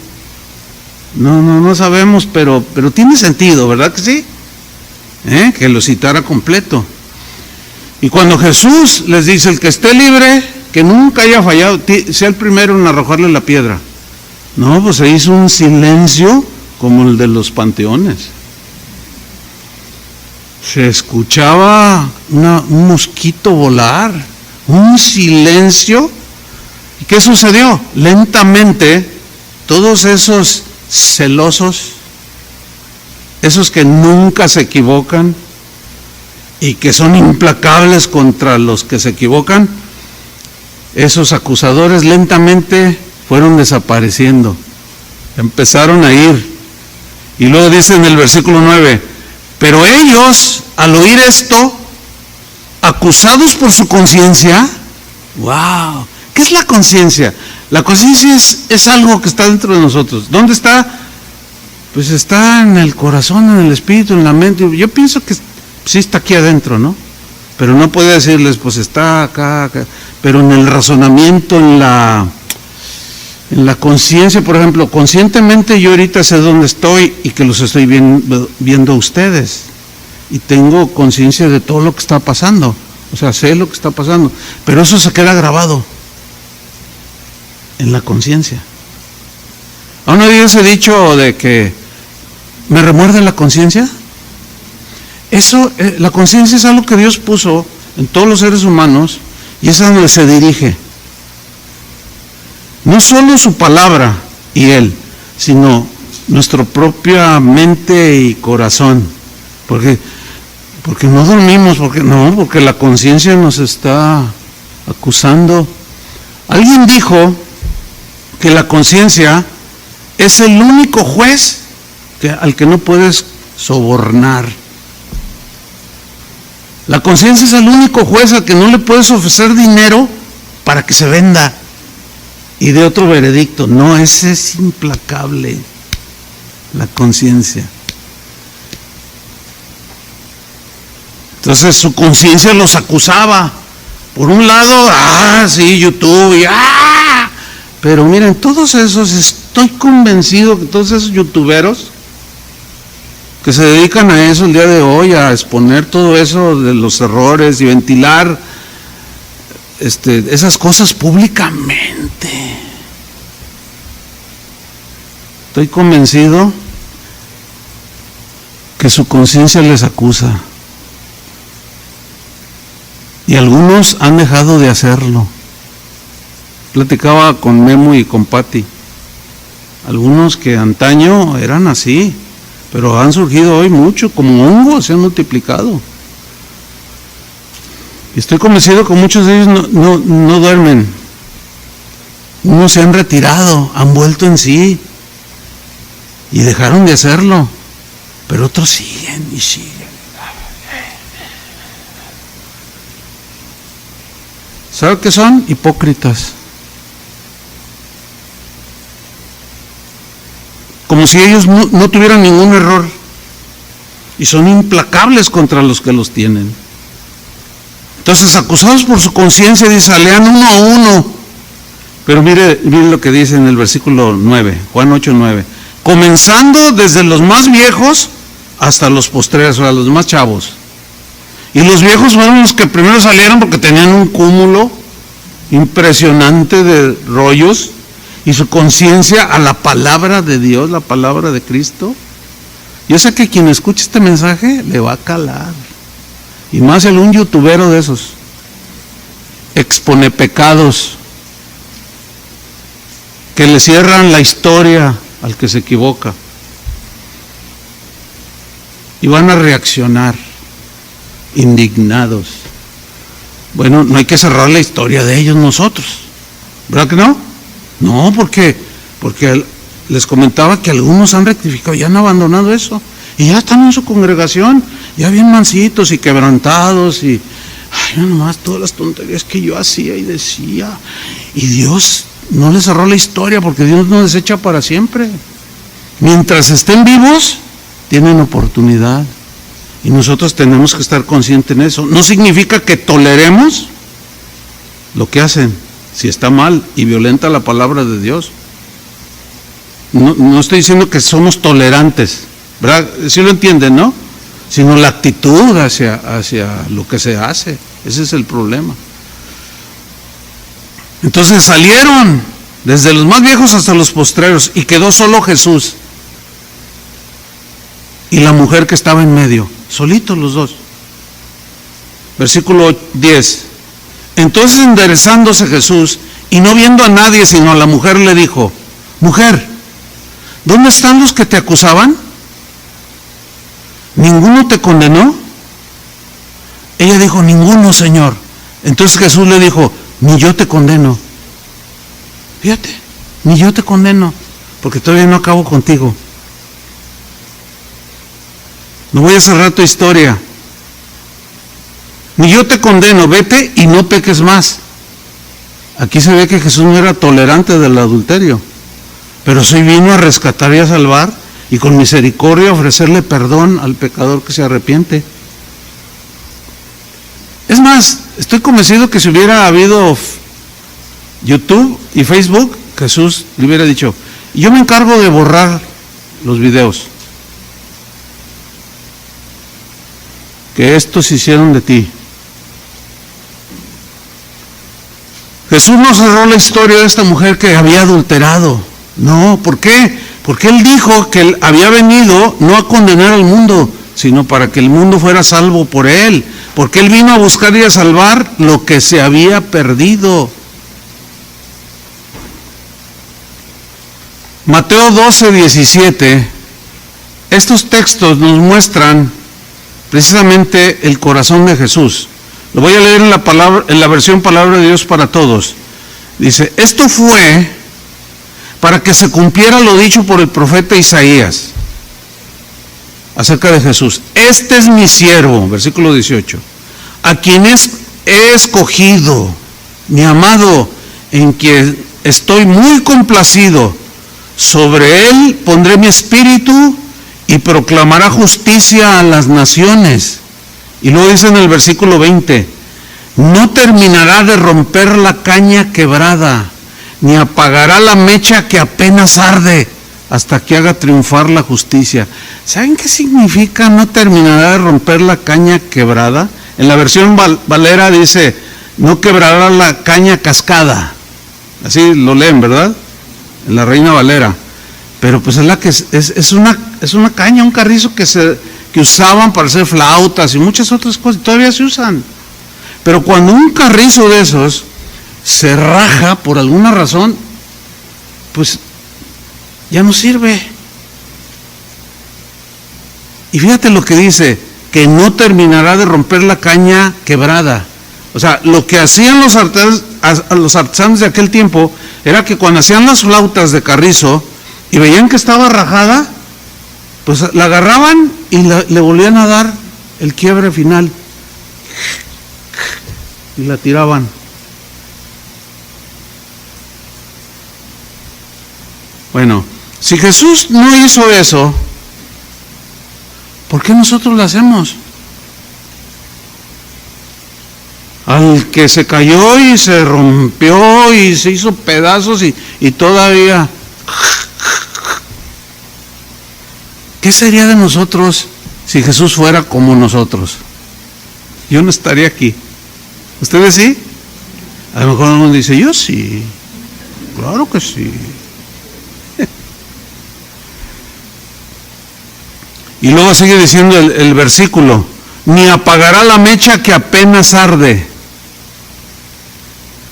No sabemos, pero tiene sentido, ¿verdad que sí? Que lo citara completo. Y cuando Jesús les dice, el que esté libre, que nunca haya fallado, sea el primero en arrojarle la piedra. No, pues se hizo un silencio como el de los panteones. Se escuchaba un mosquito volar, un silencio. ¿Y qué sucedió? Lentamente, todos esos celosos, esos que nunca se equivocan y que son implacables contra los que se equivocan, esos acusadores lentamente fueron desapareciendo, empezaron a ir. Y luego dice en el versículo 9, pero ellos, al oír esto, acusados por su conciencia, wow, ¿qué es la conciencia? La conciencia es algo que está dentro de nosotros. ¿Dónde está? Pues está en el corazón, en el espíritu, en la mente. Yo pienso que sí está aquí adentro, ¿no? Pero no puede decirles, pues está acá. Pero en el razonamiento, en la conciencia, por ejemplo, conscientemente yo ahorita sé dónde estoy y que los estoy viendo a ustedes. Y tengo conciencia de todo lo que está pasando. O sea, sé lo que está pasando. Pero eso se queda grabado en la conciencia. ¿Aún no había ese dicho de que me remuerde la conciencia? Eso, la conciencia es algo que Dios puso en todos los seres humanos y es a donde se dirige. No solo su palabra y Él, sino nuestra propia mente y corazón. Porque no dormimos, porque la conciencia nos está acusando. Alguien dijo que la conciencia es el único juez al que no puedes sobornar. La conciencia es el único juez al que no le puedes ofrecer dinero para que se venda y dé otro veredicto. No, ese es implacable. la conciencia. Entonces su conciencia los acusaba. Por un lado, sí, YouTube, pero miren, todos esos, estoy convencido que todos esos youtuberos que se dedican a eso el día de hoy, a exponer todo eso de los errores y ventilar esas cosas públicamente, estoy convencido que su conciencia les acusa. Y algunos han dejado de hacerlo. Platicaba con Memo y con Pati. Algunos que antaño eran así, pero han surgido hoy mucho, como hongos, se han multiplicado. Y estoy convencido que muchos de ellos no duermen. Unos se han retirado, han vuelto en sí y dejaron de hacerlo, pero otros siguen y siguen. ¿Sabe qué son? Hipócritas. Como si ellos no tuvieran ningún error. Y son implacables contra los que los tienen. Entonces, acusados por su conciencia, dice, lean uno a uno. Pero mire lo que dice en el versículo 9, Juan 8:9. Comenzando desde los más viejos hasta los postreros, o sea, los más chavos. Y los viejos fueron los que primero salieron porque tenían un cúmulo impresionante de rollos y su conciencia a la palabra de Dios, la palabra de Cristo. Yo sé que quien escuche este mensaje le va a calar. Y más algún youtubero de esos. Expone pecados que le cierran la historia al que se equivoca. Y van a reaccionar indignados. Bueno, no hay que cerrar la historia de ellos nosotros, ¿verdad que no? No, porque les comentaba que algunos han rectificado, ya han abandonado eso, y ya están en su congregación, ya bien mansitos y quebrantados, y nomás todas las tonterías que yo hacía y decía, y Dios no les cerró la historia, porque Dios no desecha para siempre. Mientras estén vivos, tienen oportunidad. Y nosotros tenemos que estar conscientes en eso. No significa que toleremos lo que hacen, si está mal y violenta la palabra de Dios. No estoy diciendo que somos tolerantes, ¿verdad? Sí lo entienden, ¿no? Sino la actitud hacia lo que se hace. Ese es el problema. Entonces salieron desde los más viejos hasta los postreros y quedó solo Jesús y la mujer que estaba en medio. Solitos los dos. Versículo 10. Entonces enderezándose Jesús y no viendo a nadie sino a la mujer le dijo, mujer, ¿dónde están los que te acusaban? ¿Ninguno te condenó? Ella dijo, ninguno, Señor. Entonces Jesús le dijo, ni yo te condeno. Fíjate, ni yo te condeno, porque todavía no acabo contigo. No voy a cerrar tu historia. Ni yo te condeno, vete y no peques más. Aquí se ve que Jesús no era tolerante del adulterio, pero sí vino a rescatar y a salvar y con misericordia ofrecerle perdón al pecador que se arrepiente. Es más, estoy convencido que si hubiera habido YouTube y Facebook, Jesús le hubiera dicho, yo me encargo de borrar los videos que estos hicieron de ti. Jesús no cerró la historia de esta mujer que había adulterado. No, ¿por qué? Porque Él dijo que Él había venido no a condenar al mundo, sino para que el mundo fuera salvo por Él. Porque Él vino a buscar y a salvar lo que se había perdido. Mateo 12:17, estos textos nos muestran precisamente el corazón de Jesús. Lo voy a leer en la versión Palabra de Dios para Todos. Dice, esto fue para que se cumpliera lo dicho por el profeta Isaías acerca de Jesús. Este es mi siervo, versículo 18, a quien he escogido, mi amado, en quien estoy muy complacido. sobre él pondré mi espíritu y proclamará justicia a las naciones. Y luego dice en el versículo 20, no terminará de romper la caña quebrada, ni apagará la mecha que apenas arde, hasta que haga triunfar la justicia. ¿Saben qué significa no terminará de romper la caña quebrada? En la versión Valera dice, no quebrará la caña cascada. Así lo leen, ¿verdad? En la Reina Valera. Pero pues es la que es una caña, un carrizo que usaban para hacer flautas y muchas otras cosas, todavía se usan. Pero cuando un carrizo de esos se raja por alguna razón, pues ya no sirve. Y fíjate lo que dice, que no terminará de romper la caña quebrada. O sea, lo que hacían los artesanos de aquel tiempo era que cuando hacían las flautas de carrizo y veían que estaba rajada, pues la agarraban y le volvían a dar el quiebre final y la tiraban. Bueno, si Jesús no hizo eso, ¿por qué nosotros lo hacemos? Al que se cayó y se rompió y se hizo pedazos y todavía... ¿Qué sería de nosotros si Jesús fuera como nosotros? Yo no estaría aquí. ¿Ustedes sí? A lo mejor uno dice, yo sí. Claro que sí. Y luego sigue diciendo el versículo, ni apagará la mecha que apenas arde.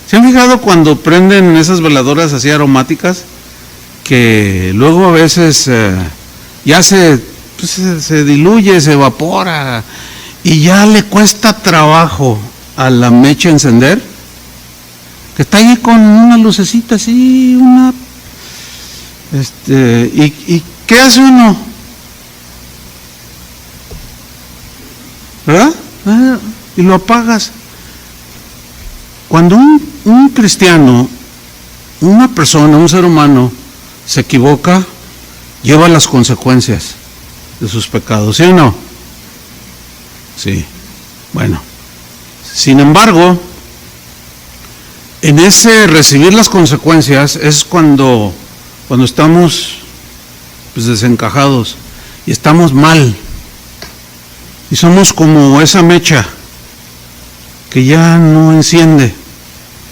¿Se han fijado cuando prenden esas veladoras así aromáticas? Que luego a veces ya se diluye, se evapora y ya le cuesta trabajo a la mecha encender, que está ahí con una lucecita así, ¿y qué hace uno? ¿Verdad? Y lo apagas. Cuando un cristiano, una persona, un ser humano, se equivoca, lleva las consecuencias de sus pecados, ¿sí o no? Sí. Bueno, sin embargo, en ese recibir las consecuencias es cuando estamos pues desencajados y estamos mal y somos como esa mecha que ya no enciende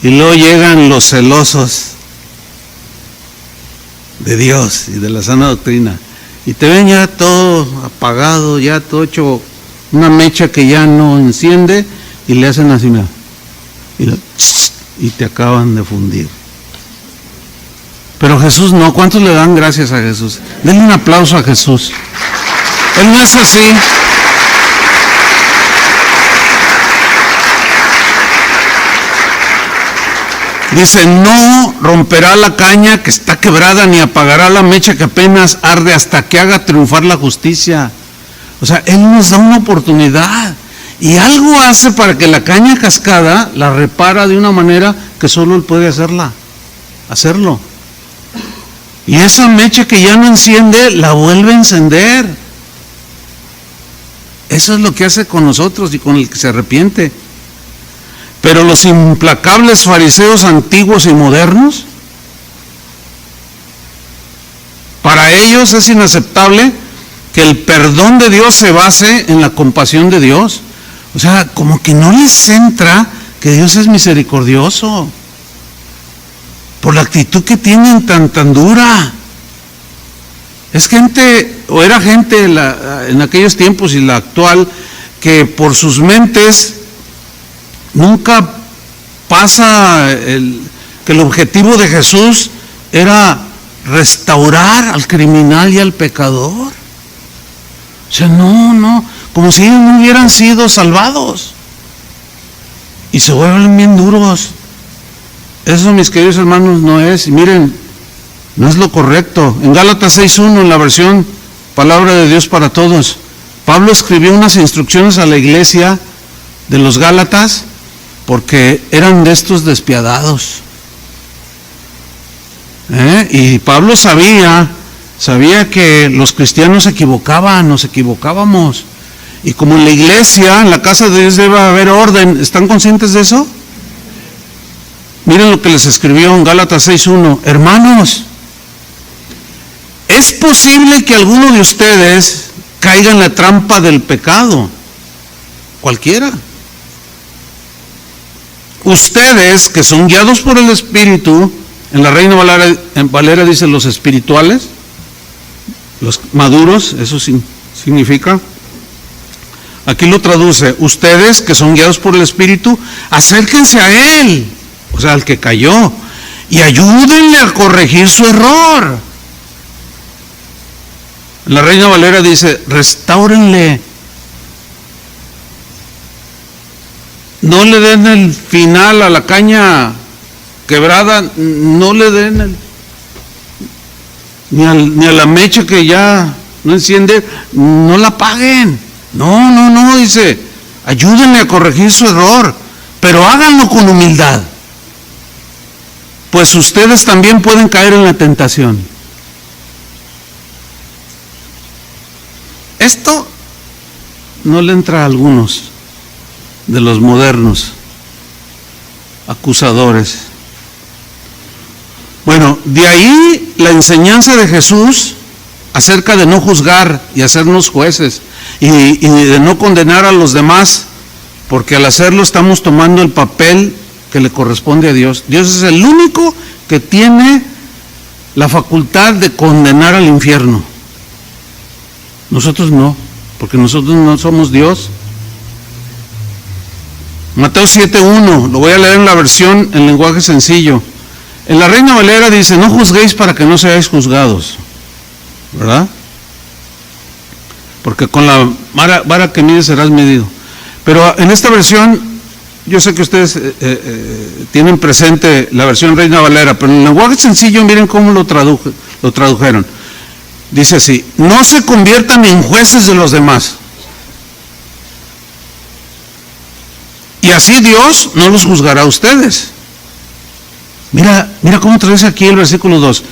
y luego llegan los celosos de Dios y de la sana doctrina y te ven ya todo apagado, ya todo hecho una mecha que ya no enciende y le hacen así, mira, y te acaban de fundir. Pero Jesús no. ¿Cuántos le dan gracias a Jesús? Denle un aplauso a Jesús. Él no es así. Dice, no romperá la caña que está quebrada, ni apagará la mecha que apenas arde hasta que haga triunfar la justicia. O sea, Él nos da una oportunidad y algo hace para que la caña cascada la repara de una manera que solo Él puede hacerlo. Y esa mecha que ya no enciende, la vuelve a encender. Eso es lo que hace con nosotros y con el que se arrepiente. Pero los implacables fariseos antiguos y modernos, para ellos es inaceptable que el perdón de Dios se base en la compasión de Dios. O sea, como que no les entra que Dios es misericordioso por la actitud que tienen tan dura. Es gente, o era gente en aquellos tiempos y la actual, que por sus mentes nunca pasa que el objetivo de Jesús era restaurar al criminal y al pecador. O sea, no, como si ellos no hubieran sido salvados. Y se vuelven bien duros. Eso, mis queridos hermanos, no es. Y miren, no es lo correcto. En Gálatas 6:1, en la versión Palabra de Dios para Todos, Pablo escribió unas instrucciones a la iglesia de los Gálatas porque eran de estos despiadados. Y Pablo sabía que los cristianos se equivocaban, nos equivocábamos. Y como en la iglesia, en la casa de Dios debe haber orden. ¿Están conscientes de eso? Miren lo que les escribió en Gálatas 6:1. Hermanos, es posible que alguno de ustedes caiga en la trampa del pecado. Cualquiera. Ustedes que son guiados por el Espíritu, en la Reina Valera dice los espirituales, los maduros, eso significa. Aquí lo traduce: ustedes que son guiados por el Espíritu, acérquense a Él, o sea, al que cayó, y ayúdenle a corregir su error. La Reina Valera dice: restáurenle. No le den el final a la caña quebrada, no le den ni a la mecha que ya no enciende, no la apaguen. No, dice, ayúdenle a corregir su error, pero háganlo con humildad, pues ustedes también pueden caer en la tentación. Esto no le entra a algunos de los modernos acusadores. Bueno, de ahí la enseñanza de Jesús acerca de no juzgar y hacernos jueces y de no condenar a los demás, porque al hacerlo estamos tomando el papel que le corresponde a Dios. Dios es el único que tiene la facultad de condenar al infierno. Nosotros no, porque nosotros no somos Dios. Mateo 7:1, lo voy a leer en la versión en lenguaje sencillo. En la Reina Valera dice: no juzguéis para que no seáis juzgados, ¿verdad? Porque con la vara que mides serás medido. Pero en esta versión, yo sé que ustedes tienen presente la versión Reina Valera, pero en el lenguaje sencillo miren cómo lo tradujeron. Dice así: no se conviertan en jueces de los demás, y así Dios no los juzgará a ustedes. Mira cómo traduce aquí el versículo 2.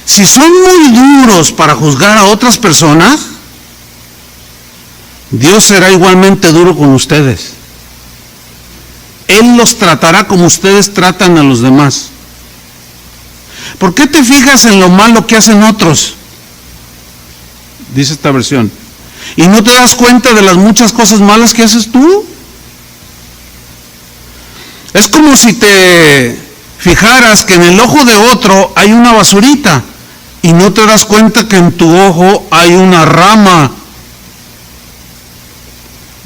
Si son muy duros para juzgar a otras personas, Dios será igualmente duro con ustedes. Él los tratará como ustedes tratan a los demás. ¿Por qué te fijas en lo malo que hacen otros? Dice esta versión. ¿Y no te das cuenta de las muchas cosas malas que haces tú? Es como si te fijaras que en el ojo de otro hay una basurita y no te das cuenta que en tu ojo hay una rama.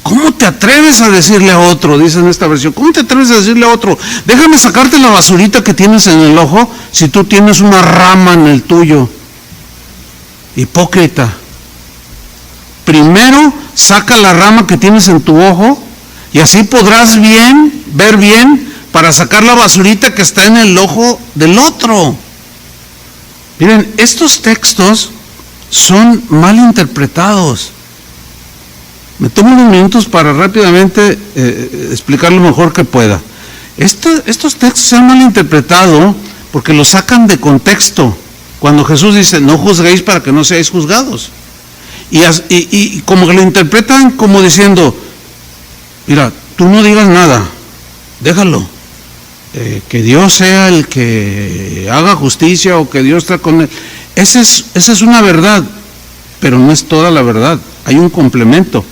¿Cómo te atreves a decirle a otro? Dice en esta versión, ¿cómo te atreves a decirle a otro? Déjame sacarte la basurita que tienes en el ojo si tú tienes una rama en el tuyo. Hipócrita. Primero saca la rama que tienes en tu ojo y así podrás ver bien para sacar la basurita que está en el ojo del otro. Miren, estos textos son mal interpretados. Me tomo unos minutos para rápidamente explicar lo mejor que pueda. Estos textos se han mal interpretado porque los sacan de contexto. Cuando Jesús dice, no juzguéis para que no seáis juzgados. Y como que lo interpretan como diciendo, mira, tú no digas nada, déjalo. Que Dios sea el que haga justicia o que Dios está con él. Esa es una verdad, pero no es toda la verdad. Hay un complemento.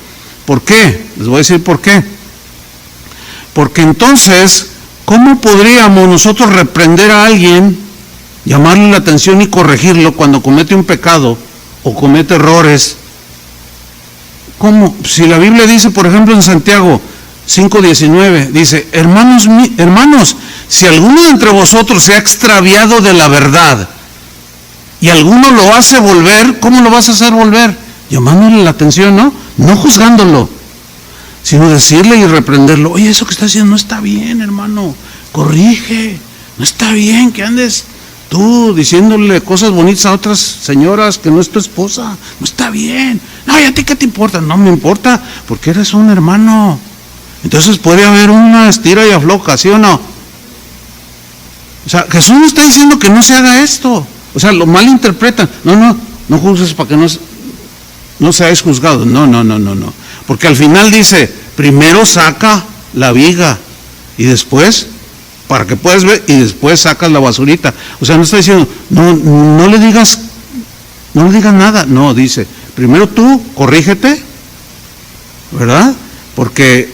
¿Por qué? Les voy a decir por qué. Porque entonces, ¿cómo podríamos nosotros reprender a alguien, llamarle la atención y corregirlo cuando comete un pecado o comete errores? ¿Cómo? Si la Biblia dice, por ejemplo, en Santiago 5:19, dice, hermanos, si alguno de entre vosotros se ha extraviado de la verdad y alguno lo hace volver, ¿cómo lo vas a hacer volver? Llamándole la atención, ¿no? No juzgándolo, sino decirle y reprenderlo. Oye, eso que está haciendo no está bien, hermano, corrige, no está bien que andes tú diciéndole cosas bonitas a otras señoras que no es tu esposa, no está bien. No, ¿y a ti qué te importa? No me importa, porque eres un hermano. Entonces puede haber una estira y afloja, ¿sí o no? O sea, Jesús no está diciendo que no se haga esto. O sea, lo malinterpretan. No juzgues para que no seáis juzgados. No. Porque al final dice, primero saca la viga y después, para que puedas ver, y después sacas la basurita. O sea, no está diciendo, no le digas nada. No, dice, primero tú corrígete, ¿verdad? Porque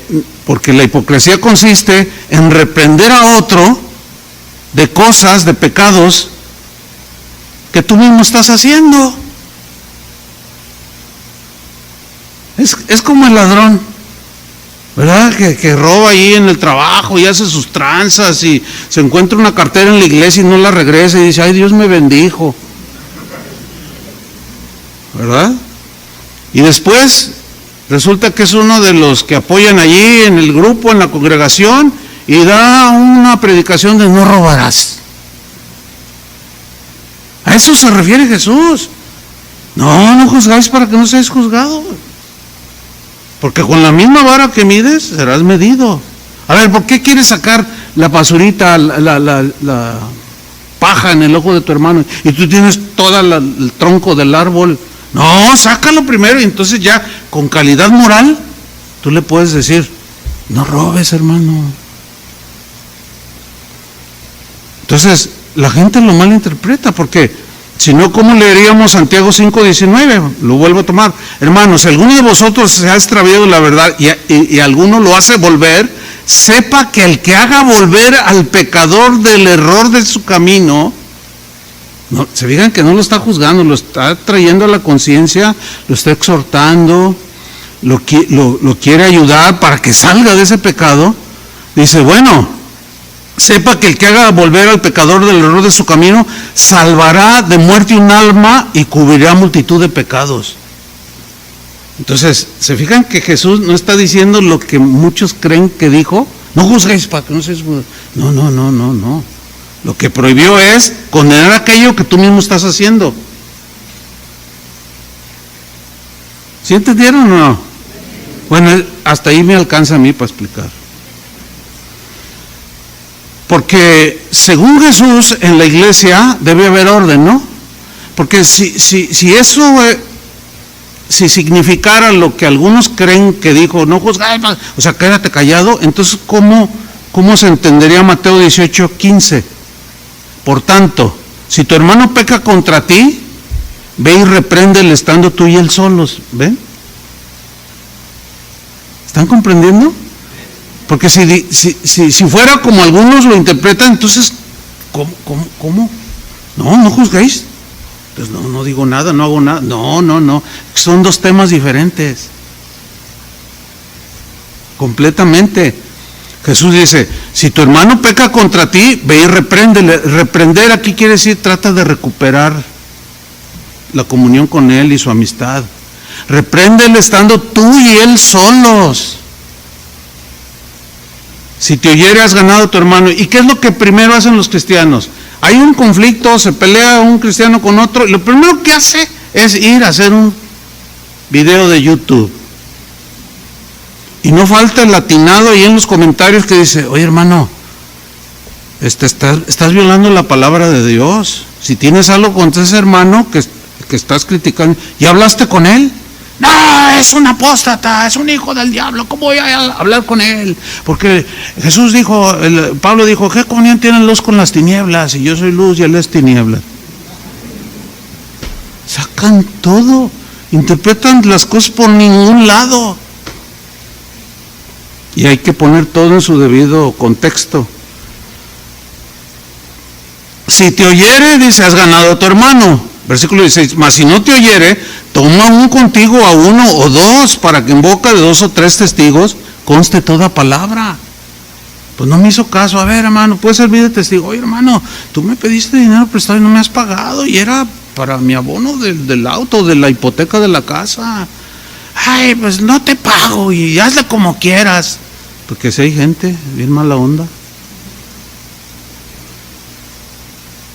la hipocresía consiste en reprender a otro de cosas, de pecados que tú mismo estás haciendo. Es como el ladrón, ¿verdad? Que roba ahí en el trabajo y hace sus tranzas y se encuentra una cartera en la iglesia y no la regresa y dice, ay, Dios me bendijo, ¿verdad? Y después resulta que es uno de los que apoyan allí en el grupo, en la congregación, y da una predicación de no robarás. A eso se refiere Jesús. No juzgáis para que no seáis juzgados. Porque con la misma vara que mides, serás medido. A ver, ¿por qué quieres sacar la basurita, la paja en el ojo de tu hermano y tú tienes todo el tronco del árbol? No, sácalo primero y entonces ya con calidad moral tú le puedes decir, no robes, hermano. Entonces la gente lo malinterpreta, porque si no, ¿cómo leeríamos Santiago 5:19? Lo vuelvo a tomar. Hermanos, si alguno de vosotros se ha extraviado la verdad y alguno lo hace volver, sepa que el que haga volver al pecador del error de su camino, no, se fijan que no lo está juzgando, lo está trayendo a la conciencia, lo está exhortando, lo quiere ayudar para que salga de ese pecado. Dice, bueno, sepa que el que haga volver al pecador del error de su camino, salvará de muerte un alma y cubrirá multitud de pecados. Entonces, ¿se fijan que Jesús no está diciendo lo que muchos creen que dijo? No juzguéis para que no seáis juzgados. No. Lo que prohibió es condenar aquello que tú mismo estás haciendo. ¿Sí entendieron o no? Bueno, hasta ahí me alcanza a mí para explicar. Porque según Jesús en la iglesia debe haber orden, ¿no? Porque si eso, si significara lo que algunos creen que dijo, no juzgáis, o sea, quédate callado, entonces ¿cómo se entendería Mateo 18:15? Por tanto, si tu hermano peca contra ti, ve y repréndele estando tú y él solos. ¿Ven? ¿Están comprendiendo? Porque si fuera como algunos lo interpretan, entonces, ¿cómo? No juzguéis. Entonces no digo nada, no hago nada. No. Son dos temas diferentes. Completamente. Jesús dice, si tu hermano peca contra ti, ve y repréndele. Reprender aquí quiere decir, trata de recuperar la comunión con él y su amistad. Repréndele estando tú y él solos. Si te oyere, has ganado a tu hermano. ¿Y qué es lo que primero hacen los cristianos? Hay un conflicto, se pelea un cristiano con otro, y lo primero que hace es ir a hacer un video de YouTube. Y no falta el latinado ahí en los comentarios que dice, oye hermano, estás violando la palabra de Dios. Si tienes algo contra ese hermano que estás criticando, ¿ya hablaste con él? No, es un apóstata, es un hijo del diablo, ¿cómo voy a hablar con él? Porque Jesús dijo, Pablo dijo, ¿qué comunión tiene luz con las tinieblas? Y yo soy luz y él es tinieblas. Sacan todo, interpretan las cosas por ningún lado. Y hay que poner todo en su debido contexto. Si te oyere, dice, has ganado a tu hermano. Versículo 16, mas si no te oyere, toma un contigo a uno o dos, para que en boca de 2 o 3 testigos conste toda palabra. Pues no me hizo caso. A ver, hermano, puedes servir de testigo. Oye, hermano, tú me pediste dinero prestado y no me has pagado, y era para mi abono del auto, de la hipoteca de la casa. Ay, pues no te pago y hazle como quieras. Porque si hay gente bien mala onda.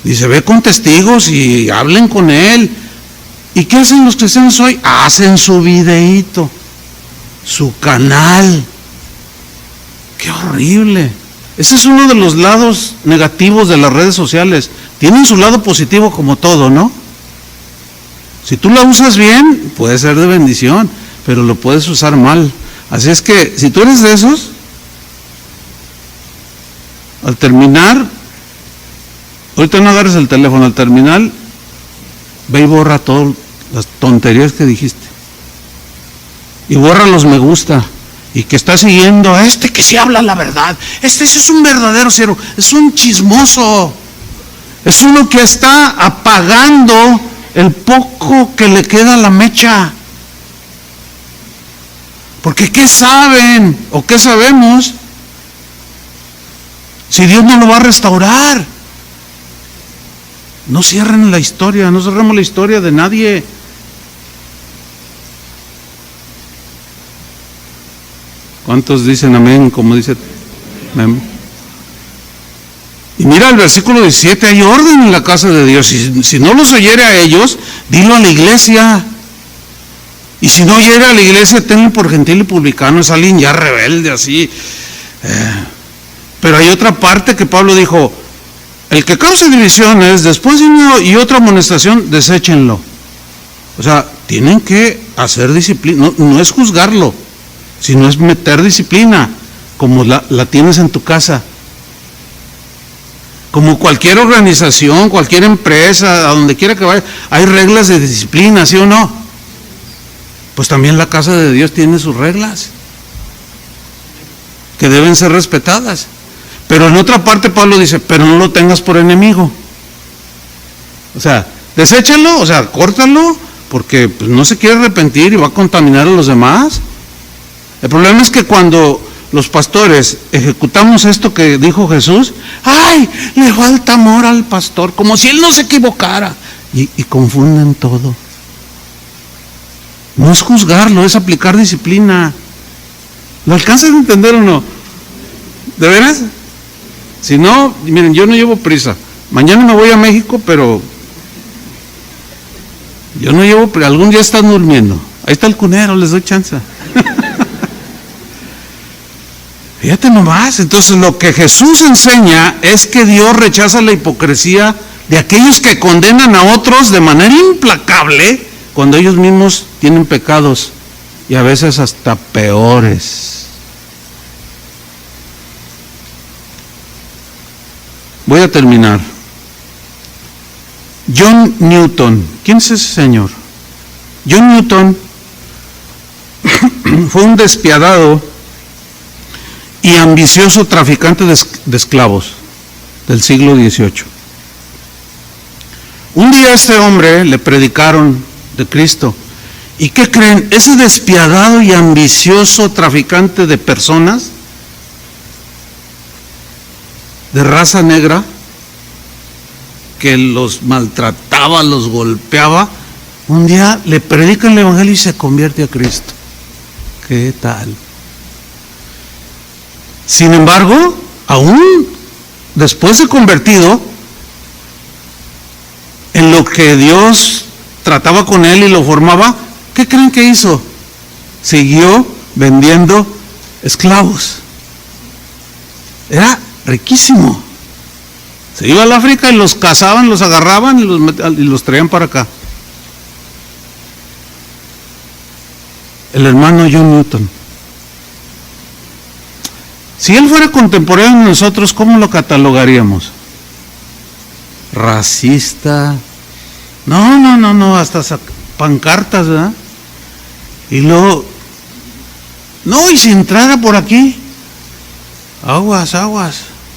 Dice, ve con testigos y hablen con él. ¿Y qué hacen los cristianos hoy? Hacen su videíto, su canal. ¡Qué horrible! Ese es uno de los lados negativos de las redes sociales. tienen su lado positivo como todo, ¿no? Si tú la usas bien, puede ser de bendición, pero lo puedes usar mal. Así es que, si tú eres de esos, al terminar, ahorita no agarres el teléfono, al terminar, ve y borra todas las tonterías que dijiste. Y borra los me gusta. Y que está siguiendo a este que sí habla la verdad. Ese es un verdadero cero, es un chismoso. Es uno que está apagando el poco que le queda a la mecha. Porque ¿qué saben o qué sabemos si Dios no lo va a restaurar? No cierren la historia, no cerremos la historia de nadie. ¿Cuántos dicen amén? Como dice amén. Y mira el versículo 17, hay orden en la casa de Dios. Si no los oyere a ellos, dilo a la iglesia. Y si no oyere a la iglesia, tenlo por gentil y publicano. Es alguien ya rebelde así. Pero hay otra parte que Pablo dijo, el que cause divisiones, después de una y otra amonestación, deséchenlo. O sea, tienen que hacer disciplina, no es juzgarlo, sino es meter disciplina, como la tienes en tu casa. Como cualquier organización, cualquier empresa, a donde quiera que vaya, hay reglas de disciplina, ¿sí o no? Pues también la casa de Dios tiene sus reglas, que deben ser respetadas. Pero en otra parte Pablo dice, pero no lo tengas por enemigo. O sea, deséchalo, o sea, córtalo, porque pues, no se quiere arrepentir y va a contaminar a los demás. El problema es que cuando los pastores ejecutamos esto que dijo Jesús, ¡ay! Le falta amor al pastor, como si él no se equivocara. Y confunden todo. No es juzgarlo, es aplicar disciplina. ¿Lo alcanzan a entender o no? ¿De veras? Si no, miren, yo no llevo prisa. Mañana me voy a México, pero yo no llevo prisa. Algún día están durmiendo. Ahí está el cunero, les doy chance. Fíjate nomás. Entonces lo que Jesús enseña es que Dios rechaza la hipocresía de aquellos que condenan a otros de manera implacable cuando ellos mismos tienen pecados y a veces hasta peores. Voy a terminar. John Newton, ¿quién es ese señor? John Newton fue un despiadado y ambicioso traficante de esclavos del siglo XVIII. Un día a este hombre le predicaron de Cristo. ¿Y qué creen? Ese despiadado y ambicioso traficante de personas de raza negra, que los maltrataba, los golpeaba, un día le predican el evangelio y se convierte a Cristo. ¿Qué tal? Sin embargo, aún después de convertido, en lo que Dios trataba con él y lo formaba, ¿qué creen que hizo? Siguió vendiendo esclavos. Era riquísimo. Se iba al África y los cazaban, los agarraban y los traían para acá. El hermano John Newton. Si él fuera contemporáneo de nosotros, ¿cómo lo catalogaríamos? Racista. No, hasta pancartas, ¿verdad? Y luego, no, y si entrara por aquí, aguas,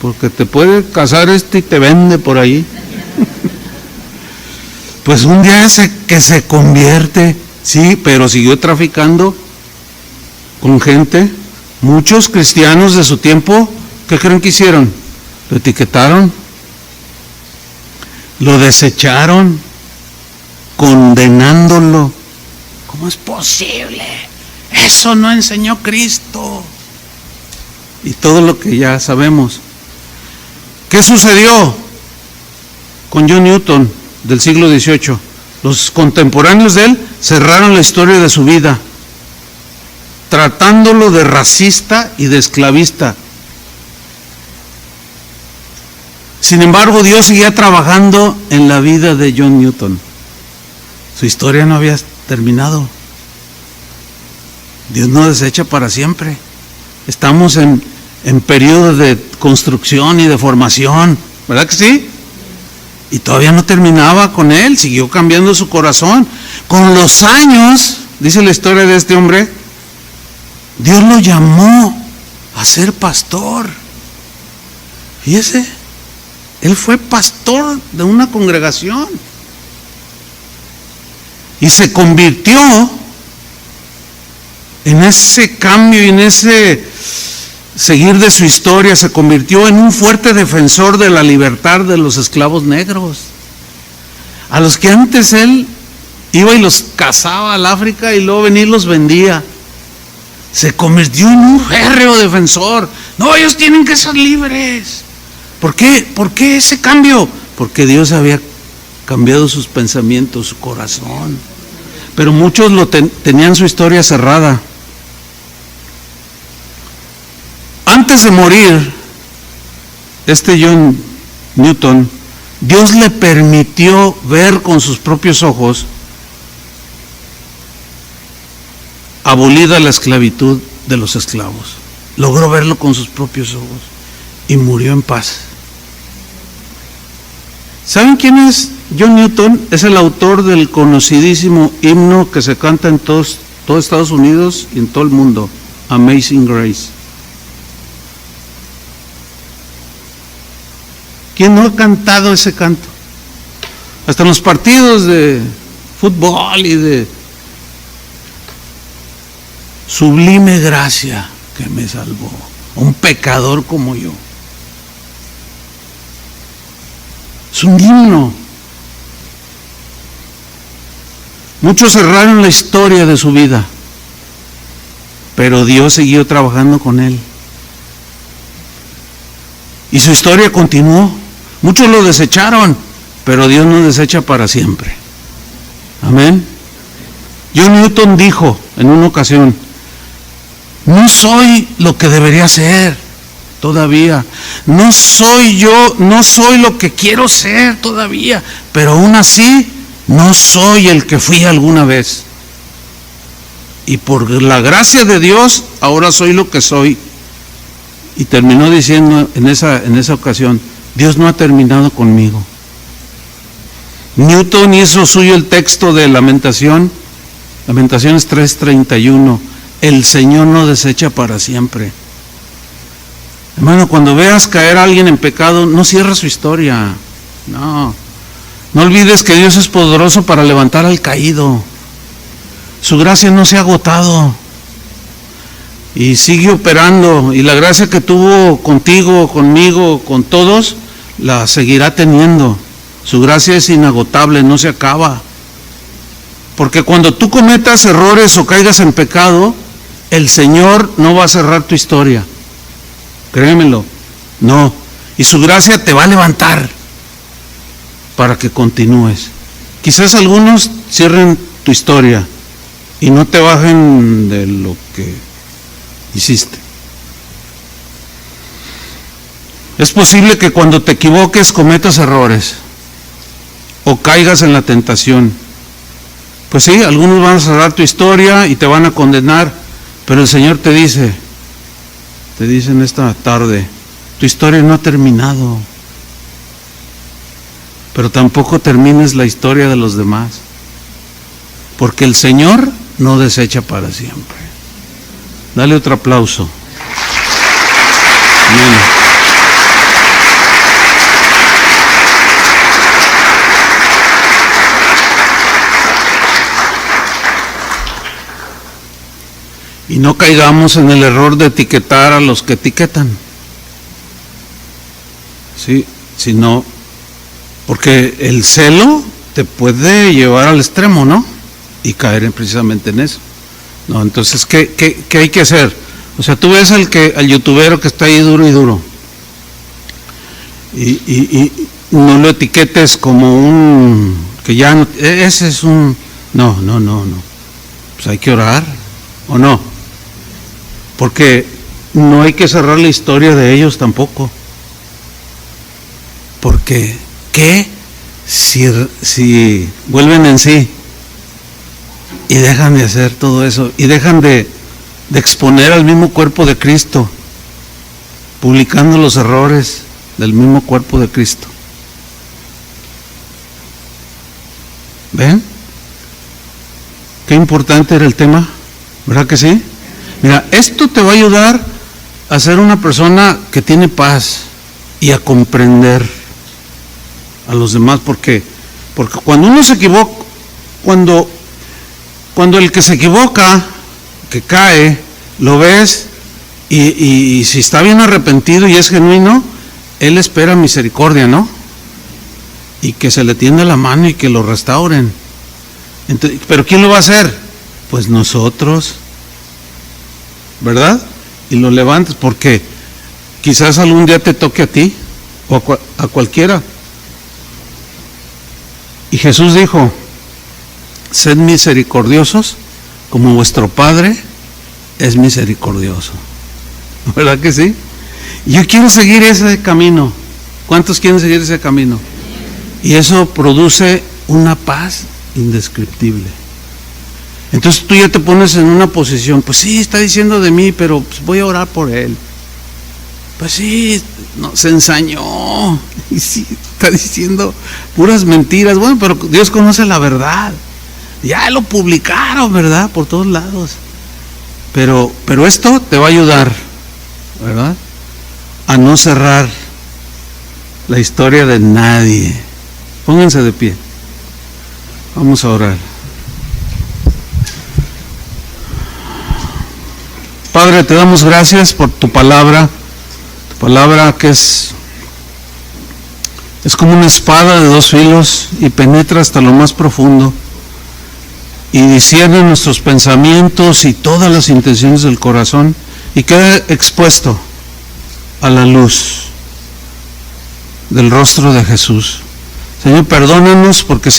porque te puede casar y te vende por ahí. Pues un día que se convierte, sí, pero siguió traficando con gente. Muchos cristianos de su tiempo, ¿qué creen que hicieron? Lo etiquetaron, lo desecharon, condenándolo. ¿Cómo es posible? Eso no enseñó Cristo. Y todo lo que ya sabemos. ¿Qué sucedió con John Newton del siglo XVIII? Los contemporáneos de él cerraron la historia de su vida, tratándolo de racista y de esclavista. Sin embargo, Dios seguía trabajando en la vida de John Newton. Su historia no había terminado. Dios no desecha para siempre. Estamos en periodo de construcción y de formación, ¿verdad que sí? Y todavía no terminaba con él, siguió cambiando su corazón. Con los años, dice la historia de este hombre, Dios lo llamó a ser pastor. Fíjese, él fue pastor de una congregación y se convirtió en ese cambio y en ese seguir de su historia, se convirtió en un fuerte defensor de la libertad de los esclavos negros, a los que antes él iba y los cazaba al África y luego venía y los vendía. Se convirtió en un férreo defensor. No, ellos tienen que ser libres. ¿Por qué? ¿Por qué ese cambio? Porque Dios había cambiado sus pensamientos, su corazón. Pero muchos tenían su historia cerrada. Antes de morir, este John Newton, Dios le permitió ver con sus propios ojos abolida la esclavitud de los esclavos. Logró verlo con sus propios ojos y murió en paz. ¿Saben quién es John Newton? Es el autor del conocidísimo himno que se canta en todo Estados Unidos y en todo el mundo, Amazing Grace. ¿Quién no ha cantado ese canto? Hasta en los partidos de fútbol y de sublime gracia que me salvó, un pecador como yo. Es un himno. Muchos cerraron la historia de su vida, pero Dios siguió trabajando con él. Y su historia continuó. Muchos lo desecharon, pero Dios no desecha para siempre. Amén. John Newton dijo en una ocasión: no soy lo que debería ser todavía. No soy yo, no soy lo que quiero ser todavía, pero aún así no soy el que fui alguna vez. Y por la gracia de Dios, ahora soy lo que soy. Y terminó diciendo en esa ocasión: Dios no ha terminado conmigo. Newton hizo suyo el texto de Lamentaciones 3:31. El Señor no desecha para siempre. Hermano, cuando veas caer a alguien en pecado, no cierres su historia. No olvides que Dios es poderoso para levantar al caído. Su gracia no se ha agotado y sigue operando, y la gracia que tuvo contigo, conmigo, con todos, la seguirá teniendo. Su gracia es inagotable, no se acaba. Porque cuando tú cometas errores o caigas en pecado, el Señor no va a cerrar tu historia. Créemelo, no. Y su gracia te va a levantar para que continúes. Quizás algunos cierren tu historia y no te bajen de lo que hiciste. Es posible que cuando te equivoques cometas errores o caigas en la tentación. Pues sí, algunos van a cerrar tu historia y te van a condenar, pero el Señor te dice en esta tarde: tu historia no ha terminado, pero tampoco termines la historia de los demás, porque el Señor no desecha para siempre. Dale otro aplauso. Amén. Y no caigamos en el error de etiquetar a los que etiquetan. Sí, sino porque el celo te puede llevar al extremo, ¿no? Y caer precisamente en eso. No, entonces, ¿qué hay que hacer? O sea, tú ves al youtubero que está ahí duro y duro. Y no lo etiquetes como un, que ya no, ese es un, no. Pues hay que orar, ¿o no? Porque no hay que cerrar la historia de ellos tampoco. Porque, ¿qué si vuelven en sí y dejan de hacer todo eso y dejan de exponer al mismo cuerpo de Cristo, publicando los errores del mismo cuerpo de Cristo? ¿Ven? Qué importante era el tema, ¿verdad que sí? Mira, esto te va a ayudar a ser una persona que tiene paz y a comprender a los demás, porque cuando uno se equivoca, cuando el que se equivoca, que cae, lo ves y si está bien arrepentido y es genuino, él espera misericordia, ¿no? Y que se le tienda la mano y que lo restauren. Entonces, ¿pero quién lo va a hacer? Pues nosotros, ¿verdad? Y lo levantes, porque quizás algún día te toque a ti o a cualquiera. Y Jesús dijo: sed misericordiosos como vuestro Padre es misericordioso. ¿Verdad que sí? Yo quiero seguir ese camino. ¿Cuántos quieren seguir ese camino? Y eso produce una paz indescriptible. Entonces tú ya te pones en una posición, pues sí, está diciendo de mí, pero pues voy a orar por él. Pues sí, no, se ensañó, y sí, está diciendo puras mentiras. Bueno, pero Dios conoce la verdad. Ya lo publicaron, ¿verdad? Por todos lados. Pero esto te va a ayudar, ¿verdad? A no cerrar la historia de nadie. Pónganse de pie. Vamos a orar. Padre, te damos gracias por tu palabra que es como una espada de dos filos y penetra hasta lo más profundo y discierne nuestros pensamientos y todas las intenciones del corazón y queda expuesto a la luz del rostro de Jesús. Señor, perdónanos porque si